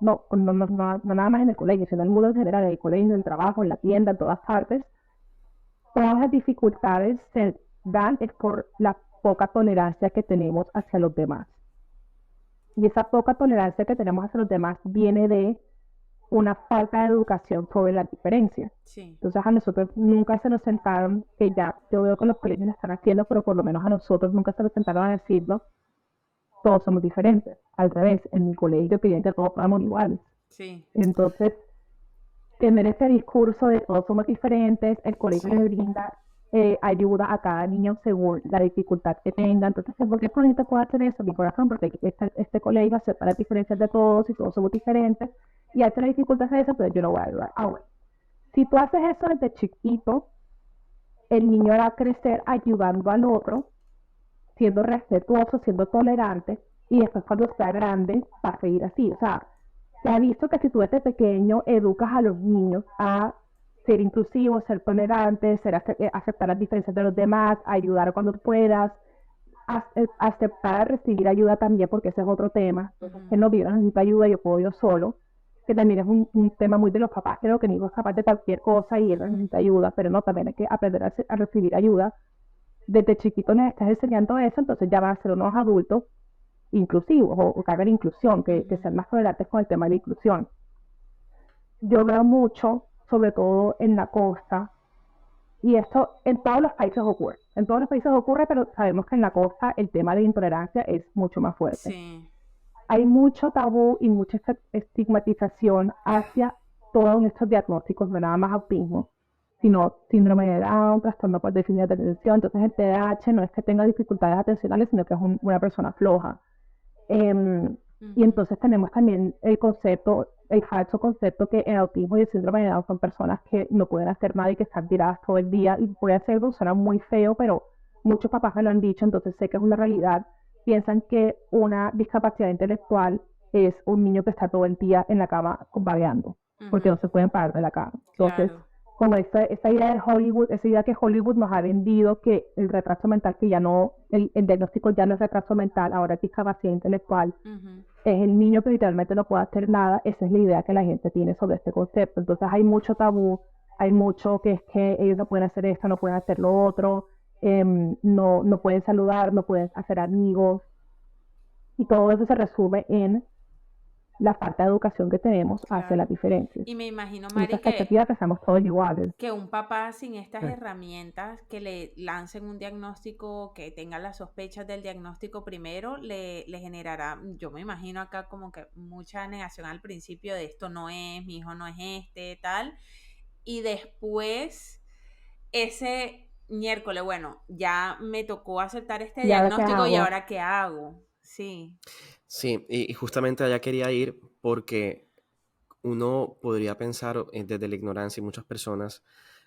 no nada más en el colegio, sino en el mundo en general, en el colegio, en el trabajo, en la tienda, en todas partes, todas las dificultades se dan es por la poca tolerancia que tenemos hacia los demás. Y esa poca tolerancia que tenemos hacia los demás viene de una falta de educación sobre la diferencia. Sí, Entonces a nosotros nunca se nos sentaron, que ya yo veo que los colegios lo están haciendo, pero por lo menos a nosotros nunca se nos sentaron a decirlo, todos somos diferentes. Al revés, en mi colegio querían que todos fuéramos iguales. sí, Entonces, tener ese discurso de todos somos diferentes, el colegio le brinda ayuda a cada niño según la dificultad que tenga. Entonces, ¿por qué no te puedo hacer eso, mi corazón? Porque este colegio acepta las diferencias de todos y todos somos diferentes. Y hace la dificultad de eso, pues yo lo voy a ayudar. Ahora, si tú haces eso desde chiquito, el niño va a crecer ayudando al otro, siendo respetuoso, siendo tolerante, y después cuando sea grande va a seguir así. O sea, se ha visto que si tú desde pequeño educas a los niños a ser inclusivos, ser tolerantes, aceptar las diferencias de los demás, ayudar cuando puedas, aceptar recibir ayuda también, porque ese es otro tema. Que no yo necesito ayuda, yo puedo yo solo, que también es un tema muy de los papás, creo que el niño es capaz de cualquier cosa y él no necesita ayuda, pero no, también hay que aprender a recibir ayuda. Desde chiquito les estás enseñando eso, entonces ya van a ser unos adultos inclusivos o que hagan inclusión, que sean más tolerantes con el tema de la inclusión. Yo veo mucho, sobre todo en la costa, y esto en todos los países ocurre. En todos los países ocurre, pero sabemos que en la costa el tema de intolerancia es mucho más fuerte. sí, Hay mucho tabú y mucha estigmatización hacia todos estos diagnósticos, no nada más autismo, sino síndrome de Down, trastorno por déficit de atención. Entonces el TDAH no es que tenga dificultades atencionales, sino que es una persona floja. Y entonces tenemos también el falso concepto que el autismo y el síndrome de Down son personas que no pueden hacer nada y que están tiradas todo el día, y puede ser, suena muy feo, pero muchos papás me lo han dicho, entonces sé que es una realidad. Piensan que una discapacidad intelectual es un niño que está todo el día en la cama vagueando, porque no se pueden parar de la cama. Entonces, claro, como esa idea de Hollywood, esa idea que Hollywood nos ha vendido, que el retraso mental, que ya no, el diagnóstico ya no es retraso mental, ahora es discapacidad intelectual, es el niño que literalmente no puede hacer nada. Esa es la idea que la gente tiene sobre este concepto. Entonces hay mucho tabú, hay mucho que es que ellos no pueden hacer esto, no pueden hacer lo otro, no pueden saludar, no pueden hacer amigos, y todo eso se resume en la falta de educación que tenemos hacia claro. las diferencias. Y me imagino, Y esa Mari, que expectativa que seamos todos iguales. un papá sin estas herramientas, que le lancen un diagnóstico, que tenga las sospechas del diagnóstico primero, le generará, yo me imagino acá como que mucha negación al principio de esto no es, mi hijo no es este, tal, y después ese miércoles, bueno, ya me tocó aceptar este ¿Y ahora qué diagnóstico y hago? ahora qué hago, sí. Sí, y justamente allá quería ir porque uno podría pensar desde la ignorancia y muchas personas,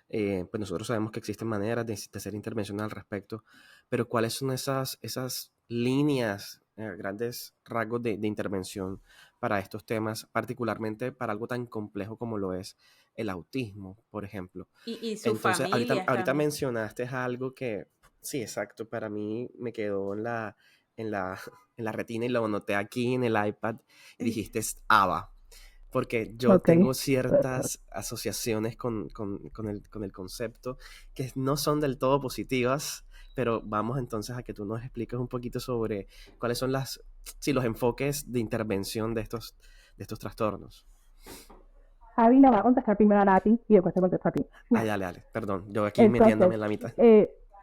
pues nosotros sabemos que existen maneras de hacer intervención al respecto, pero ¿cuáles son esas líneas, grandes rasgos de intervención para estos temas, particularmente para algo tan complejo como lo es el autismo, por ejemplo? Y sus Entonces, familias ahorita también. mencionaste algo que, sí, exacto, para mí me quedó en la, en la retina y lo anoté aquí en el iPad y dijiste ABA, porque yo Ok. tengo ciertas asociaciones con el concepto que no son del todo positivas, pero vamos entonces a que tú nos expliques un poquito sobre cuáles son los enfoques de intervención de estos trastornos. Javi le va a contestar primero a Nati y después te contesto a ti. Dale, perdón, yo aquí metiéndome Entonces, en la mitad.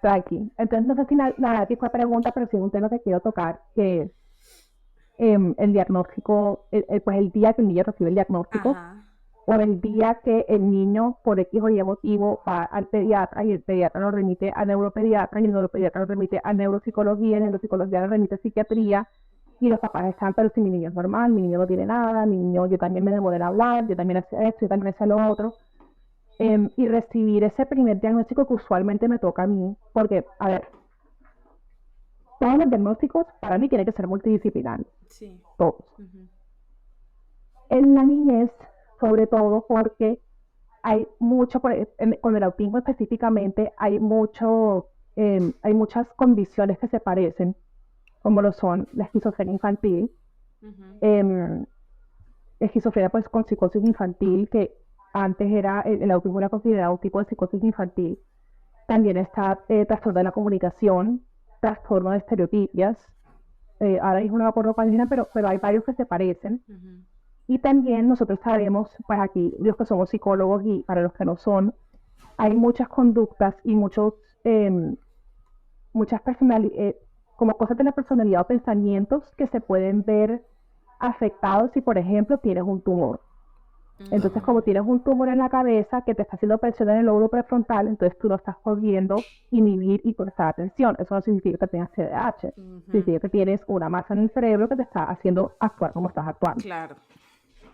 tranqui. Entonces, no sé si la Nati fue pregunta, pero sí es un tema que quiero tocar, que es el diagnóstico, pues el día que el niño recibe el diagnóstico, Ajá. o el día que el niño, por X o Y motivo, va al pediatra y el pediatra lo remite a neuropediatra y el neuropediatra lo remite a neuropsicología y el neuropsicología lo remite a psiquiatría, y los papás están, pero si mi niño es normal, mi niño no tiene nada, mi niño, yo también me demoré en hablar, yo también hacía esto, yo también hacía lo otro, y recibir ese primer diagnóstico que usualmente me toca a mí, porque, a ver, todos los diagnósticos para mí tienen que ser multidisciplinarios, Sí. todos. En la niñez, sobre todo porque hay mucho, con el autismo específicamente, hay muchas condiciones que se parecen, como lo son la esquizofrenia infantil, esquizofrenia pues con psicosis infantil, que antes el autismo era considerado un tipo de psicosis infantil. También está trastorno de la comunicación, trastorno de estereotipias. Ahora mismo no me acuerdo cuál es, pero hay varios que se parecen. Y también nosotros sabemos, pues aquí los que somos psicólogos y para los que no son, hay muchas conductas y muchas como cosas de la personalidad o pensamientos que se pueden ver afectados si, por ejemplo, tienes un tumor. Entonces, como tienes un tumor en la cabeza que te está haciendo presión en el lóbulo prefrontal, entonces tú no estás pudiendo inhibir y prestar atención. Eso no significa que tengas TDAH. Significa que tienes una masa en el cerebro que te está haciendo actuar como estás actuando. Claro.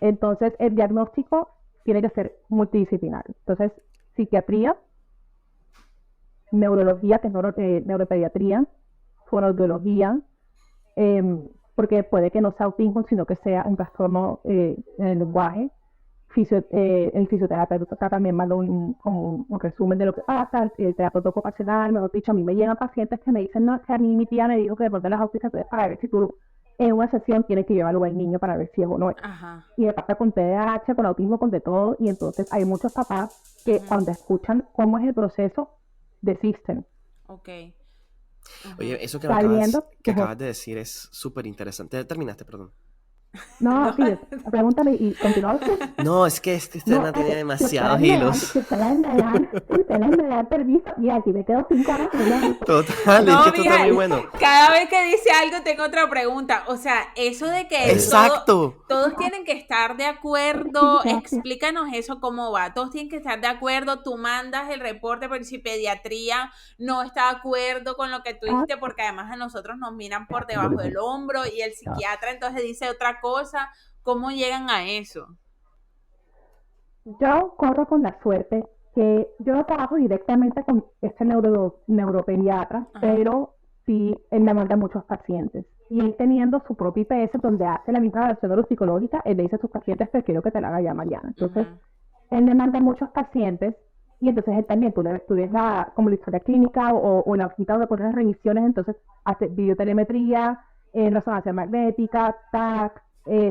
Entonces, el diagnóstico tiene que ser multidisciplinario. Entonces, psiquiatría, neurología, que es neuropediatría, fonoaudiología, porque puede que no sea autismo, sino que sea un trastorno en el lenguaje. El fisioterapeuta también manda un resumen de lo que pasa, el terapeuta ocupacional, mejor dicho, a mí me llegan pacientes que me dicen, no, que a mí mi tía me dijo que de pronto las autistas, para ver si tú en una sesión tienes que llevarlo al niño para ver si es o no es. Ajá. Y me pasa con TDAH, con autismo, con de todo, y entonces hay muchos papás que cuando escuchan cómo es el proceso, desisten. Ok. Oye, eso que Sabiendo acabas de decir es súper interesante. Terminaste, perdón. No, sí, pregúntame y continuamos. No, es que este tema tiene demasiados hilos. Si ustedes me dan permiso, y aquí me quedo 5 horas. Total, No, es que esto está muy bueno. Cada vez que dice algo tengo otra pregunta. O sea, eso de que todos tienen que estar de acuerdo, explícanos eso cómo va. Todos tienen que estar de acuerdo, tú mandas el reporte, pero si pediatría no está de acuerdo con lo que tú dijiste, porque además a nosotros nos miran por debajo del hombro y el psiquiatra entonces dice otra cosa, ¿cómo llegan a eso? Yo corro con la suerte que yo no trabajo directamente con este neuropediatra, pero sí él me manda muchos pacientes. Y él teniendo su propio IPS donde hace la misma evaluación neuropsicológica, él le dice a sus pacientes, prefiero que te la haga ya mañana. Entonces, él me manda muchos pacientes y entonces él también, tú ves como la historia clínica o en la hojita donde pones las revisiones, entonces hace videotelemetría, resonancia magnética, TAC,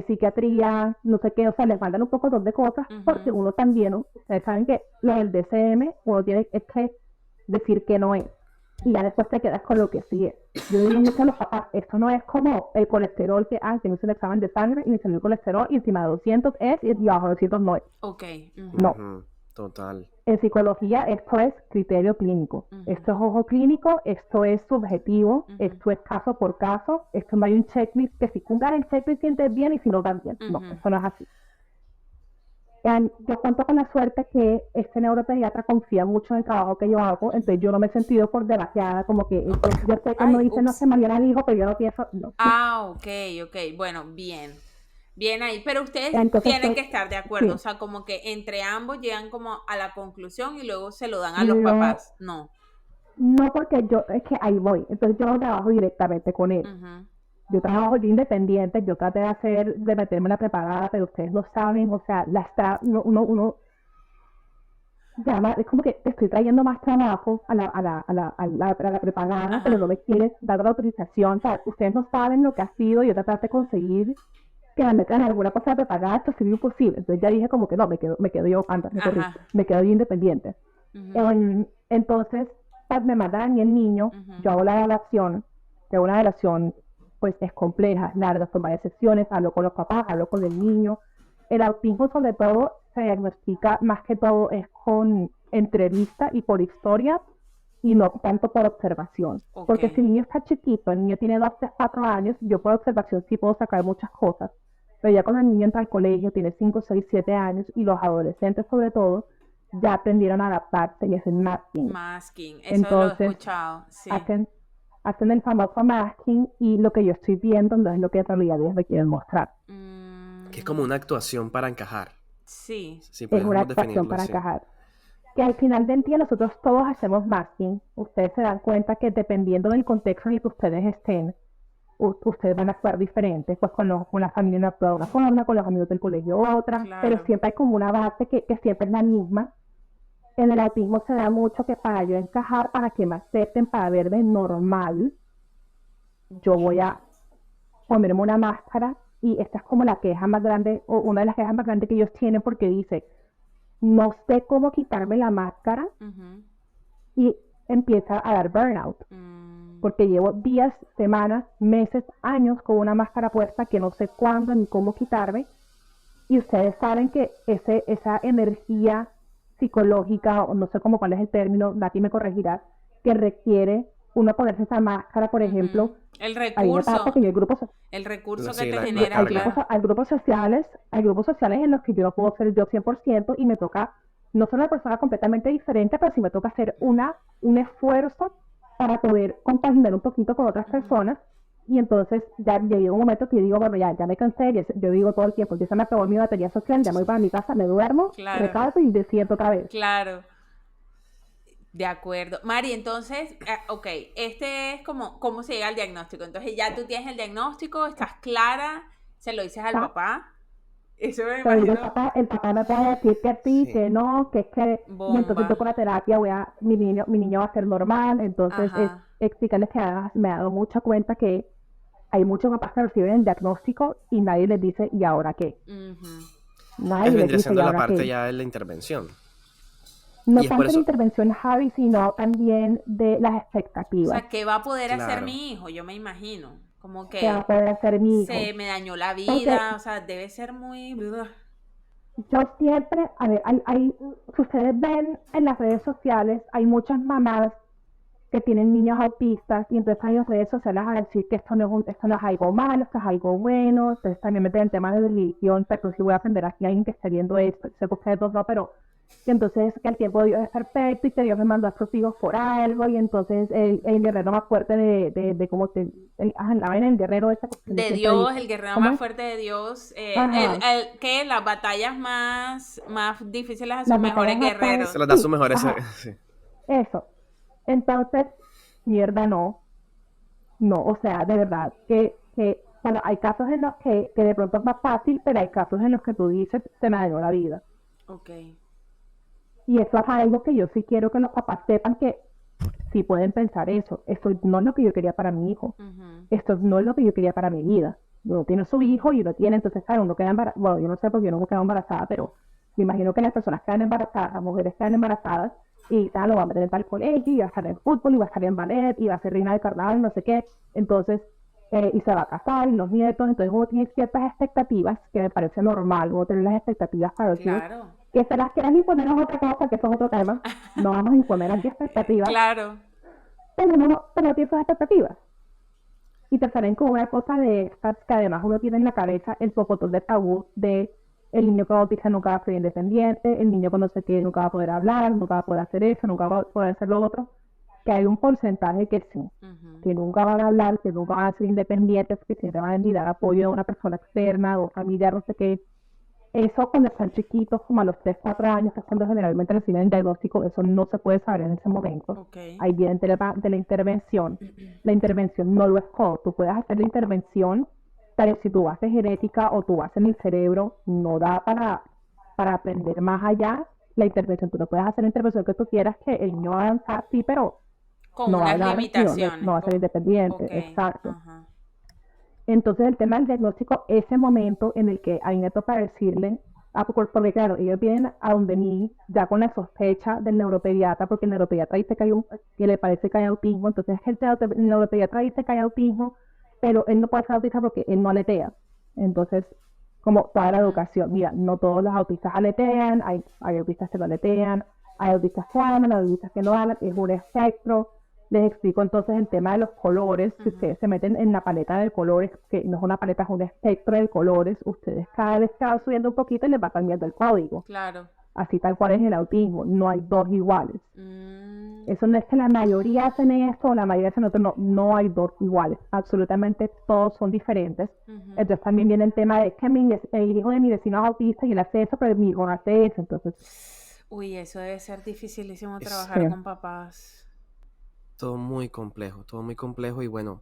psiquiatría, no sé qué, o sea, les mandan un poco de cosas, porque uno también, ustedes saben que lo del DCM, uno tiene que decir que no es, y ya después te quedas con lo que sí es. Yo digo mucho a los papás, esto no es como el colesterol que tengo un examen de sangre y me salió el colesterol y encima de 200 es y abajo de 200 no es. Ok. No. Total. En psicología esto es criterio clínico, esto es ojo clínico, esto es subjetivo, esto es caso por caso, esto no hay un checklist que si cumplan el checklist sientes bien y si no también. No, eso no es así. Yo cuento con la suerte que este neuropediatra confía mucho en el trabajo que yo hago, entonces yo no me he sentido por demasiada, como que yo sé que no dice, no sé, Mariana dijo, pero yo no pienso, no. Ok, bueno, bien ahí, pero ustedes tienen que estar de acuerdo, o sea, como que entre ambos llegan como a la conclusión y luego se lo dan a los papás, no, porque es que ahí voy, entonces yo no trabajo directamente con él. Yo trabajo yo independiente, yo traté de meterme en la preparada, pero ustedes lo saben, o sea, uno llama, es como que te estoy trayendo más trabajo a la preparada, pero no me quieres dar la autorización, o sea, ustedes no saben lo que ha sido, yo traté de conseguir que me metan en alguna cosa de preparada, esto sería imposible, entonces ya dije como que no, me quedo yo antes, me quedo yo independiente. Entonces, pues, me mandan a mí el niño, yo hago la evaluación, que una evaluación pues es compleja, larga, son varias sesiones, hablo con los papás, hablo con el niño. El autismo sobre todo se diagnostica más que todo es con entrevista y por historia y no tanto por observación. Porque si el niño está chiquito, el niño tiene 2, 3, 4 años, yo por observación sí puedo sacar muchas cosas, pero ya cuando el niño entra al colegio, tiene 5, 6, 7 años y los adolescentes sobre todo, ya aprendieron a adaptarse y hacen masking. Eso entonces, lo he escuchado, sí. Hacen el famoso masking y lo que yo estoy viendo no es lo que en realidad ellos me quieren mostrar. Que es como una actuación para encajar. Sí. Es una actuación para encajar. Que al final del día nosotros todos hacemos masking. Ustedes se dan cuenta que dependiendo del contexto en el que ustedes estén, ustedes van a actuar diferentes. Pues con la familia actúa de una forma, con los amigos del colegio otra. Claro. Pero siempre hay como una base que siempre es la misma. En el autismo se da mucho que para yo encajar, para que me acepten, para verme normal, yo voy a ponerme una máscara y esta es como la queja más grande, o una de las quejas más grandes que ellos tienen porque dice, no sé cómo quitarme la máscara y empieza a dar burnout. Porque llevo días, semanas, meses, años con una máscara puesta que no sé cuándo ni cómo quitarme y ustedes saben que esa energía psicológica, o no sé cómo cuál es el término, Nati me corregirá, que requiere uno ponerse esa máscara, por ejemplo, El hay una etapa que yo hay grupos, el recurso Sí, que te la genera, carga. claro. hay grupos sociales en los que yo no puedo ser yo 100% y me toca, no ser una persona completamente diferente, pero sí me toca hacer un esfuerzo para poder compaginar un poquito con otras personas. Y entonces ya llega un momento que yo digo, bueno, ya me cansé, yo digo todo el tiempo, ya se me acabó mi batería social, ya me voy para mi casa, me duermo, Claro. recargo y despierto otra vez. Claro. De acuerdo. Mari, entonces, ok, este es como cómo se llega al diagnóstico. Entonces ya tú tienes el diagnóstico, estás clara, se lo dices al ¿Está? papá. Eso me Pero digo, imagino. el papá me puede decir que sí, Sí. que no, que es que, y entonces yo con Bomba. la terapia mi niño va a ser normal, entonces es Ajá. explicarles que además me he dado mucha cuenta que hay muchos papás que reciben el diagnóstico y nadie les dice, ¿y ahora qué? Ujú. Nadie les Vendría dice, ¿y siendo la ahora parte qué? ya de la intervención. No Y es por tanto la eso, intervención, Javi, sino también de las O expectativas. sea, ¿qué va a poder hacer claro. mi hijo? Yo me imagino. Como ¿Qué va a que poder hacer mi hijo? se me dañó la Porque vida, o sea, debe ser muy... yo siempre, a ver, si ustedes ven en las redes sociales, hay muchas mamás que tienen niños autistas y entonces hay en las redes sociales a decir que esto no es algo malo, esto es algo bueno, entonces también meten el tema de religión, pero si voy a aprender aquí a alguien que esté viendo esto, sé que ustedes dos no, pero que entonces que el tiempo de Dios es perfecto y que Dios me mandó a sus hijos por algo y entonces el guerrero más fuerte de cómo te, la vaina del guerrero esa cuestión que De siempre Dios, dice, el guerrero ¿cómo más es? fuerte de Dios, Ajá, que las batallas más difíciles a sus las mejores batallas guerreros. Se los da su sí, mejor ese. ajá, Sí. eso. Entonces, mierda, no, o sea, de verdad, bueno, hay casos en los que de pronto es más fácil, pero hay casos en los que tú dices, se me dañó la vida. Ok. Y eso es algo que yo sí quiero que los papás sepan que sí pueden pensar eso. Esto no es lo que yo quería para mi hijo. Ujú. Esto no es lo que yo quería para mi vida. Uno tiene su hijo y uno tiene, entonces, claro, uno queda embarazada. Bueno, yo no sé porque yo no quedo embarazada, pero me imagino que las personas quedan embarazadas, las mujeres quedan embarazadas y tal, lo van a meter para el colegio y va a estar en fútbol y va a estar en ballet y va a ser reina de carnaval, no sé qué. Entonces, y se va a casar y los nietos, entonces uno tiene ciertas expectativas que me parece normal, uno tener las expectativas para los hijos, Claro. que se las quieran imponer es otra cosa, que eso es otro tema. No vamos a imponer aquí expectativas, Claro. pero uno tiene sus expectativas. Y te salen con una cosa de estas que además uno tiene en la cabeza el pocotón de tabú de el niño que autista nunca va a ser independiente, el niño cuando se quiere nunca va a poder hablar, nunca va a poder hacer eso, nunca va a poder hacer lo otro, que hay un porcentaje que sí, Ujú. que nunca van a hablar, que nunca van a ser independientes, que siempre van a necesitar apoyo de una persona externa o familiar, no sé qué. Eso cuando están chiquitos, como a los 3, 4 años, que es cuando generalmente reciben el diagnóstico, eso no se puede saber en ese momento. Ok. Ahí viene el tema de la intervención. La intervención no lo es todo. Tú puedes hacer la intervención, pero si tú haces genética o tú haces el cerebro, no da para aprender más allá la intervención. Tú no puedes hacer la intervención que tú quieras, que el niño va a avanzar, sí, pero Con no va a unas dar acciones, no limitaciones. va a ser independiente. Ok. Exacto. Ajá. Entonces el tema del diagnóstico, ese momento en el que a mí me toca decirle, porque claro, ellos vienen a donde mí ya con la sospecha del neuropediatra, porque el neuropediatra dice que le parece que hay autismo, entonces el neuropediatra dice que hay autismo, pero él no puede ser autista porque él no aletea. Entonces, como toda la educación, mira, no todos los autistas aletean, hay autistas que no aletean, hay autistas que hablan, hay autistas que no hablan, es un espectro. Les explico entonces el tema de los colores, si ustedes se meten en la paleta de colores, que no es una paleta, es un espectro de colores, ustedes cada vez que van subiendo un poquito les va cambiando el código. Claro. Así tal cual es el autismo, no hay dos iguales. Mm. Eso no es que la mayoría hacen esto o la mayoría hacen otro, no hay dos iguales, absolutamente todos son diferentes. Entonces también viene el tema de que el hijo de mi vecino es autista y él hace eso, pero mi hijo no hace eso, entonces... Uy, eso debe ser dificilísimo Es trabajar Sí. con papás. todo muy complejo y bueno,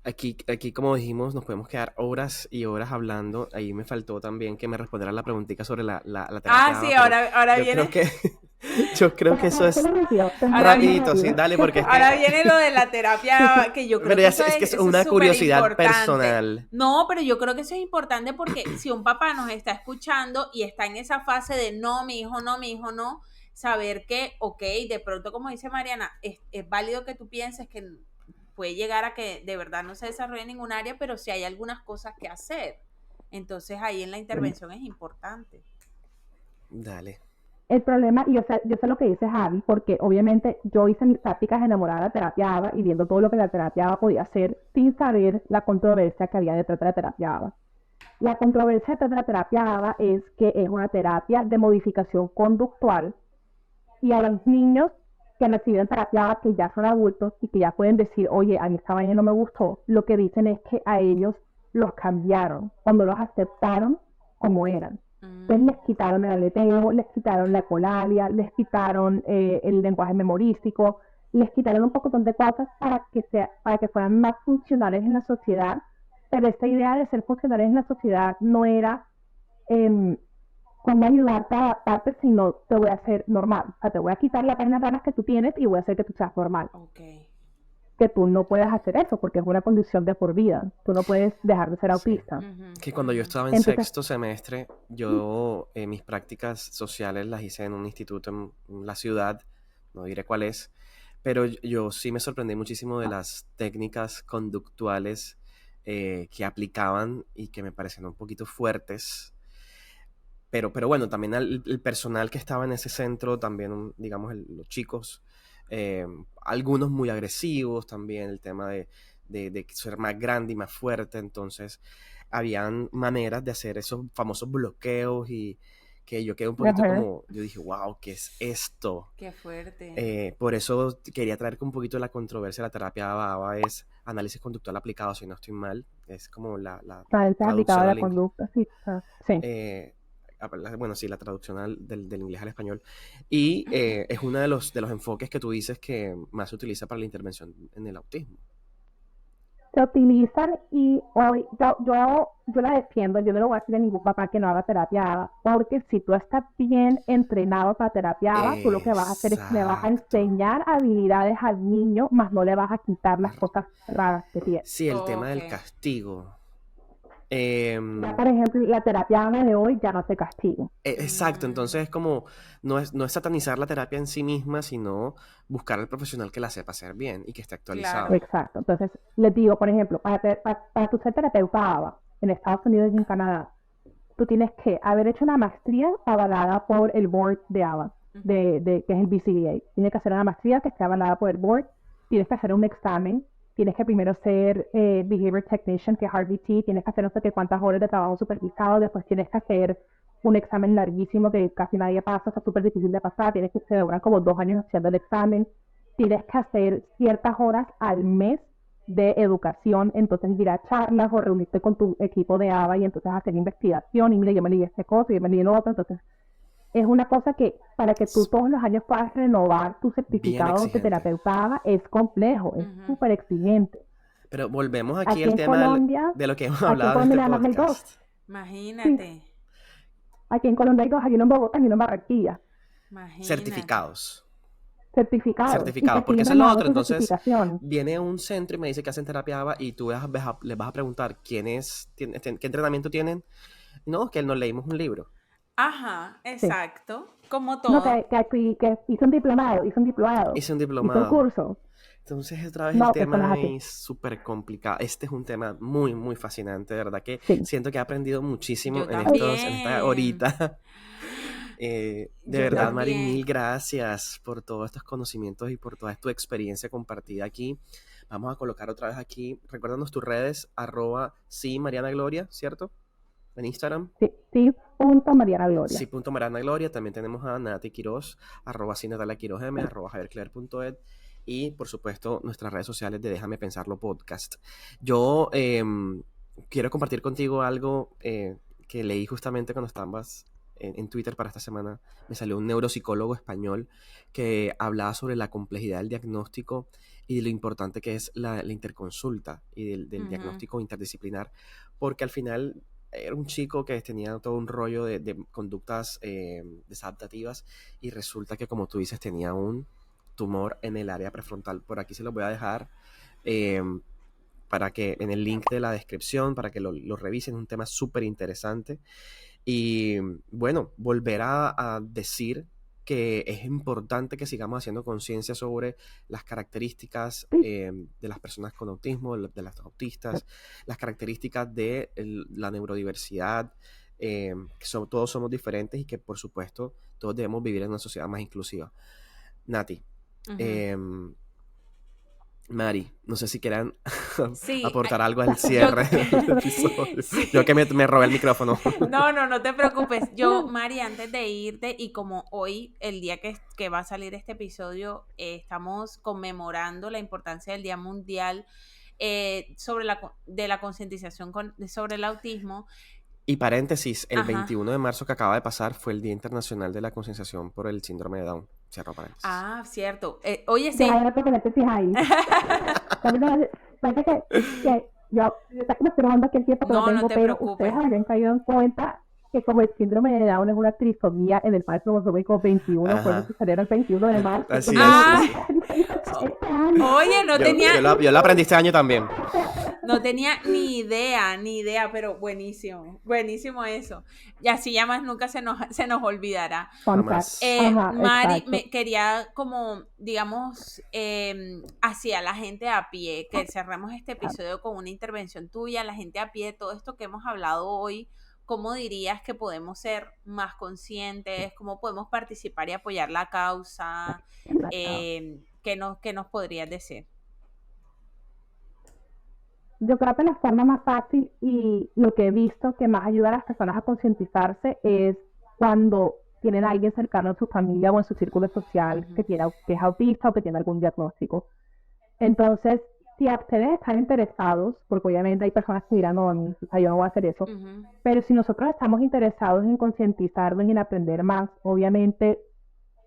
aquí como dijimos nos podemos quedar horas y horas hablando. Ahí me faltó también que me respondiera la preguntita sobre la terapia. Ah, sí, pero ahora yo viene. creo que eso es Ahora rapidito, sí, dale, porque es Ahora que viene lo de la terapia, que yo creo pero que ya eso es que es eso una súper curiosidad importante. personal. No, pero yo creo que eso es importante porque si un papá nos está escuchando y está en esa fase de no, mi hijo no, saber que, ok, de pronto, como dice Mariana, es válido que tú pienses que puede llegar a que de verdad no se desarrolle en ningún área, pero sí hay algunas cosas que hacer. Entonces ahí en la intervención es importante. Dale. El problema, y yo sé lo que dice Javi, porque obviamente yo hice mis prácticas enamorada de la terapia ABA y viendo todo lo que la terapia ABA podía hacer sin saber la controversia que había detrás de la terapia ABA. La controversia detrás de la terapia ABA es que es una terapia de modificación conductual y a los niños que han recibido terapia ABA, que ya son adultos y que ya pueden decir, oye, a mí esta vaina no me gustó, lo que dicen es que a ellos los cambiaron cuando los aceptaron como eran. Entonces les quitaron el aleteo, les quitaron la ecolalia, les quitaron el lenguaje memorístico, les quitaron un poco de cosas para que fueran más funcionales en la sociedad, pero esta idea de ser funcionales en la sociedad no era cómo ayudarte a adaptarte, sino te voy a hacer normal. O sea, te voy a quitar las vainas raras que tú tienes y voy a hacer que tú seas normal. Okay. Que tú no puedes hacer eso porque es una condición de por vida. Tú no puedes dejar de ser autista. Que cuando yo estaba en sexto semestre, yo mis prácticas sociales las hice en un instituto en la ciudad, no diré cuál es, pero yo sí me sorprendí muchísimo de las técnicas conductuales que aplicaban y que me parecieron un poquito fuertes. Pero bueno, también el personal que estaba en ese centro, también, digamos, los chicos, algunos muy agresivos también, el tema de ser más grande y más fuerte, entonces habían maneras de hacer esos famosos bloqueos y que yo quedé un poquito como, yo dije, wow, ¿qué es esto? Qué fuerte. Por eso quería traer un poquito la controversia de la terapia ABA, es análisis conductual aplicado, si no estoy mal, es como la traducción de la conducta, sí. Bueno, sí, la traducción del inglés al español. Y es uno de los enfoques que tú dices que más se utiliza para la intervención en el autismo. Se utilizan y hoy yo la defiendo. Yo no le voy a decir a ningún papá que no haga terapia ABA, porque si tú estás bien entrenado para terapia ABA, tú lo que vas a hacer es que le vas a enseñar habilidades al niño, más no le vas a quitar las cosas raras que tiene. Sí, el tema del castigo. Ya, por ejemplo, la terapia ABA de hoy ya no se castiga. Exacto, entonces es como, no es satanizar la terapia en sí misma, sino buscar al profesional que la sepa hacer bien y que esté actualizado. Claro. Exacto, entonces les digo, por ejemplo, para tu ser terapeuta ABA en Estados Unidos y en Canadá, tú tienes que haber hecho una maestría avalada por el board de ABA, que es el BCBA. Tienes que hacer una maestría que esté avalada por el board, tienes que hacer un examen, tienes que primero ser Behavior Technician, que es RBT, tienes que hacer no sé qué cuántas horas de trabajo supervisado, después tienes que hacer un examen larguísimo que casi nadie pasa, es súper difícil de pasar, tienes que se demoran como 2 años haciendo el examen, tienes que hacer ciertas horas al mes de educación, entonces ir a charlas o reunirte con tu equipo de ABA y entonces hacer investigación, y mira, yo me leí este cosa y yo me leí lo otro, entonces es una cosa que para que tú todos los años puedas renovar tu certificado de terapeuta ABA es complejo, es súper exigente. Pero volvemos aquí al tema Colombia, de lo que hemos hablado en este podcast. Imagínate. Sí. Aquí en Colombia hay 2, hay uno en Bogotá y uno en Barranquilla. Imagínate. Certificados, porque eso es lo otro. Entonces viene un centro y me dice que hacen terapia ABA y tú les vas a preguntar qué entrenamiento tienen. No, que nos leímos un libro. Ajá, exacto, sí. Como todo. No, que hizo un diplomado. Hizo un curso. Entonces otra vez el tema es súper complicado. Este es un tema muy, muy fascinante, de verdad que siento que he aprendido muchísimo en esta horita. De verdad, Mari, mil gracias por todos estos conocimientos y por toda tu experiencia compartida aquí. Vamos a colocar otra vez aquí, recuérdanos tus redes, @Mariana Gloria, ¿cierto? En Instagram. Sí, .Mariana Gloria. Sí, .Mariana Gloria. También tenemos a Nati Quiroz, @Natalia_Quiroz_M, @JavierClaire.ed. Y, por supuesto, nuestras redes sociales de Déjame Pensarlo Podcast. Yo quiero compartir contigo algo que leí justamente cuando estabas en Twitter para esta semana. Me salió un neuropsicólogo español que hablaba sobre la complejidad del diagnóstico y de lo importante que es la interconsulta y del diagnóstico interdisciplinar, porque al final era un chico que tenía todo un rollo de conductas desadaptativas y resulta que, como tú dices, tenía un tumor en el área prefrontal. Por aquí se los voy a dejar para que en el link de la descripción, para que lo revisen. Es un tema súper interesante. Y bueno, volver a decir que es importante que sigamos haciendo conciencia sobre las características de las personas con autismo, de las autistas, las características de la neurodiversidad, que todos somos diferentes y que por supuesto todos debemos vivir en una sociedad más inclusiva. Nati, Mari, no sé si quieran aportar algo al cierre del episodio. Sí. Yo que me robé el micrófono. No te preocupes. Mari, antes de irte, y como hoy, el día que va a salir este episodio, estamos conmemorando la importancia del Día Mundial sobre la concientización sobre el autismo. Y paréntesis, el 21 de marzo que acaba de pasar fue el Día Internacional de la Concienciación por el Síndrome de Down. Cierro paréntesis. Ah, cierto. Oye, sí. Ya, que paréntesis ahí. Parece que yo estoy esperando aquí el tiempo que no te pero preocupes. Ustedes habían caído en cuenta que como el síndrome de Down es una trisomía en el parche cromosómico 21, fue lo que salieron el 21 de marzo. Así es. Oye, no tenía... Yo lo aprendí este año también. No tenía ni idea, pero buenísimo eso. Y así ya más nunca se nos olvidará. Mari, quería como, digamos, hacia la gente a pie, que cerremos este episodio con una intervención tuya, la gente a pie, todo esto que hemos hablado hoy, ¿cómo dirías que podemos ser más conscientes? ¿Cómo podemos participar y apoyar la causa? ¿Qué nos podrías decir? Yo creo que la forma más fácil y lo que he visto que más ayuda a las personas a concientizarse es cuando tienen a alguien cercano en su familia o en su círculo social que es autista o que tiene algún diagnóstico. Entonces, si a ustedes están interesados, porque obviamente hay personas que dirán, no, yo no voy a hacer eso, pero si nosotros estamos interesados en concientizarnos y en aprender más, obviamente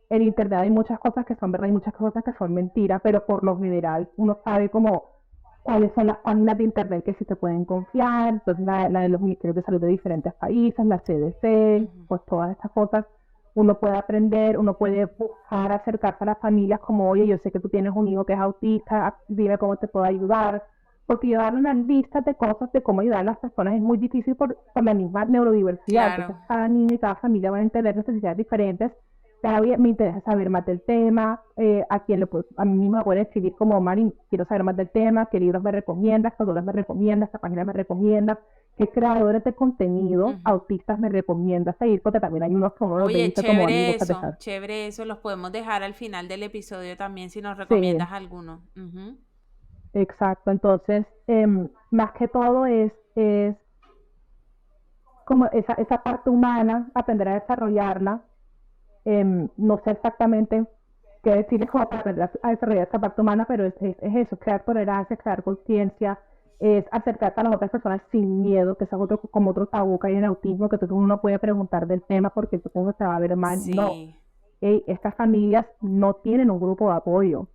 en internet hay muchas cosas que son verdad y muchas cosas que son mentiras, pero por lo general uno sabe como cuáles son las páginas de internet que sí se pueden confiar, entonces la de los ministerios de salud de diferentes países, la CDC, pues todas estas cosas, uno puede aprender, uno puede buscar acercarse a las familias como, oye, yo sé que tú tienes un hijo que es autista, dime cómo te puedo ayudar, porque llevar una lista de cosas de cómo ayudar a las personas es muy difícil por la misma neurodiversidad, claro. Entonces cada niño y cada familia van a tener necesidades diferentes. Me interesa saber más del tema, a mí misma me pueden escribir como, Mari, quiero saber más del tema, qué libros me recomiendas, qué autores me recomiendas, qué páginas me recomiendas, qué creadores de contenido autistas me recomiendas seguir, porque también hay unos que uno los ve como amigos. Chévere eso, los podemos dejar al final del episodio también si nos recomiendas alguno. Exacto, entonces, más que todo es como esa parte humana, aprender a desarrollarla. No sé exactamente qué decirles como para aprender a desarrollar esta parte humana, pero es eso, crear tolerancia, crear conciencia, es acercarse a las otras personas sin miedo, que es como otro tabú que hay en el autismo, que entonces uno no puede preguntar del tema porque entonces se va a ver mal. Sí. No, estas familias no tienen un grupo de apoyo.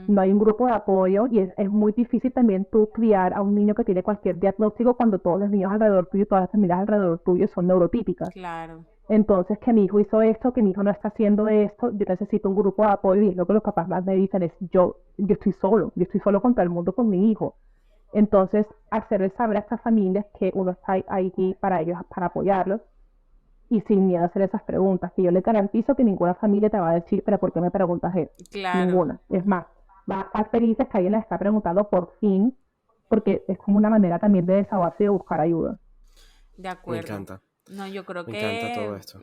No hay un grupo de apoyo y es muy difícil también tú criar a un niño que tiene cualquier diagnóstico cuando todos los niños alrededor tuyo, todas las familias alrededor tuyo son neurotípicas. Claro. Entonces, que mi hijo hizo esto, que mi hijo no está haciendo esto, yo necesito un grupo de apoyo y es lo que los papás más me dicen es, yo estoy solo contra el mundo con mi hijo. Entonces, hacerles saber a estas familias que uno está ahí para ellos, para apoyarlos y sin miedo a hacer esas preguntas, que yo les garantizo que ninguna familia te va a decir, pero ¿por qué me preguntas eso? Claro. Ninguna. Es más, va a estar felices que alguien les está preguntando por fin, porque es como una manera también de desahogarse y de buscar ayuda. De acuerdo. Me encanta. No, yo creo Me que encanta todo esto.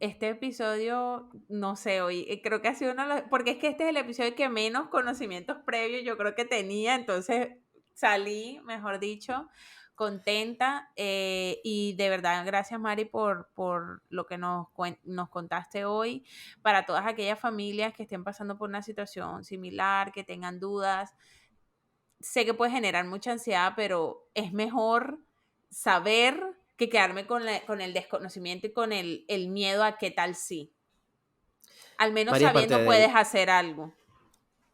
Este episodio, no sé, hoy creo que ha sido uno de los... Porque es que este es el episodio que menos conocimientos previos yo creo que tenía, entonces salí, mejor dicho, contenta y de verdad gracias Mari por lo que nos contaste hoy. Para todas aquellas familias que estén pasando por una situación similar, que tengan dudas, sé que puede generar mucha ansiedad, pero es mejor saber que quedarme con el desconocimiento y con el miedo a qué tal sí. Al menos María, sabiendo puedes hacer algo.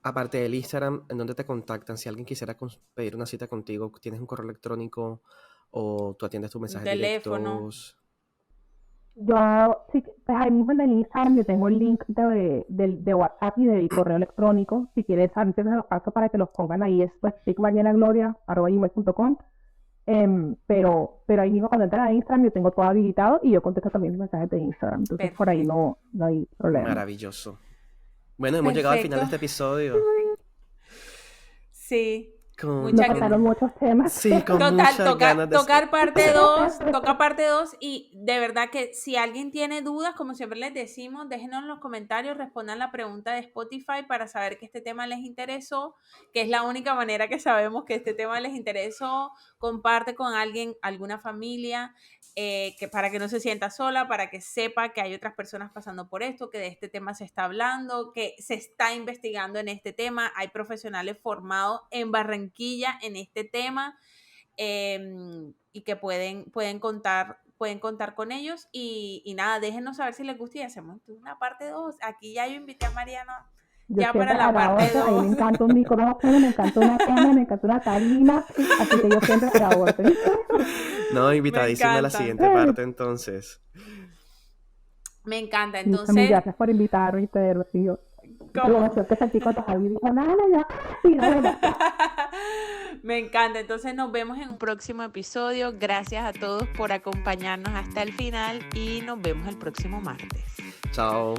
Aparte del Instagram, ¿en dónde te contactan? Si alguien quisiera pedir una cita contigo, ¿tienes un correo electrónico o tú atiendes tus mensajes directos? Sí, pues ahí mismo en el Instagram yo tengo el link de WhatsApp y de correo electrónico. Si quieres, antes de los paso para que los pongan ahí, es pues picmarianagloria@gmail.com. Pero ahí mismo cuando entran a Instagram yo tengo todo habilitado y yo contesto también los mensajes de Instagram. Entonces por ahí Perfecto. no hay problema. Maravilloso. Bueno, hemos llegado al final de Perfecto. este episodio. Sí. Con, Nos Muchas faltaron muchos temas. sí, con Total, muchas ganas de... tocar parte 2, toca parte 2 y de verdad que si alguien tiene dudas, como siempre les decimos, déjenos en los comentarios, respondan la pregunta de Spotify para saber que este tema les interesó, que es la única manera que sabemos que este tema les interesó. Comparte con alguien, alguna familia, que para que no se sienta sola, para que sepa que hay otras personas pasando por esto, que de este tema se está hablando, que se está investigando en este tema, hay profesionales formados en Barranquilla en este tema, y que pueden contar con ellos y nada, déjenos saber si les gusta y hacemos una parte 2. Aquí ya yo invité a Mariana Yo ya para siempre la a la parte orden, a mí me 2. encanta un micrófono, me encanta una cámara, me encanta una tarima, así que yo siempre a la orden. No, Me invitadísima a la encanta. siguiente parte entonces. Me encanta, Muchas entonces, gracias por invitarme, Pedro. Sí, yo, la ¿cómo? emoción que sentí cuando Javi dijo, nada, ya, sí, no, bueno. Me encanta, entonces nos vemos en un próximo episodio. Gracias a todos por acompañarnos hasta el final y nos vemos el próximo martes. Chao.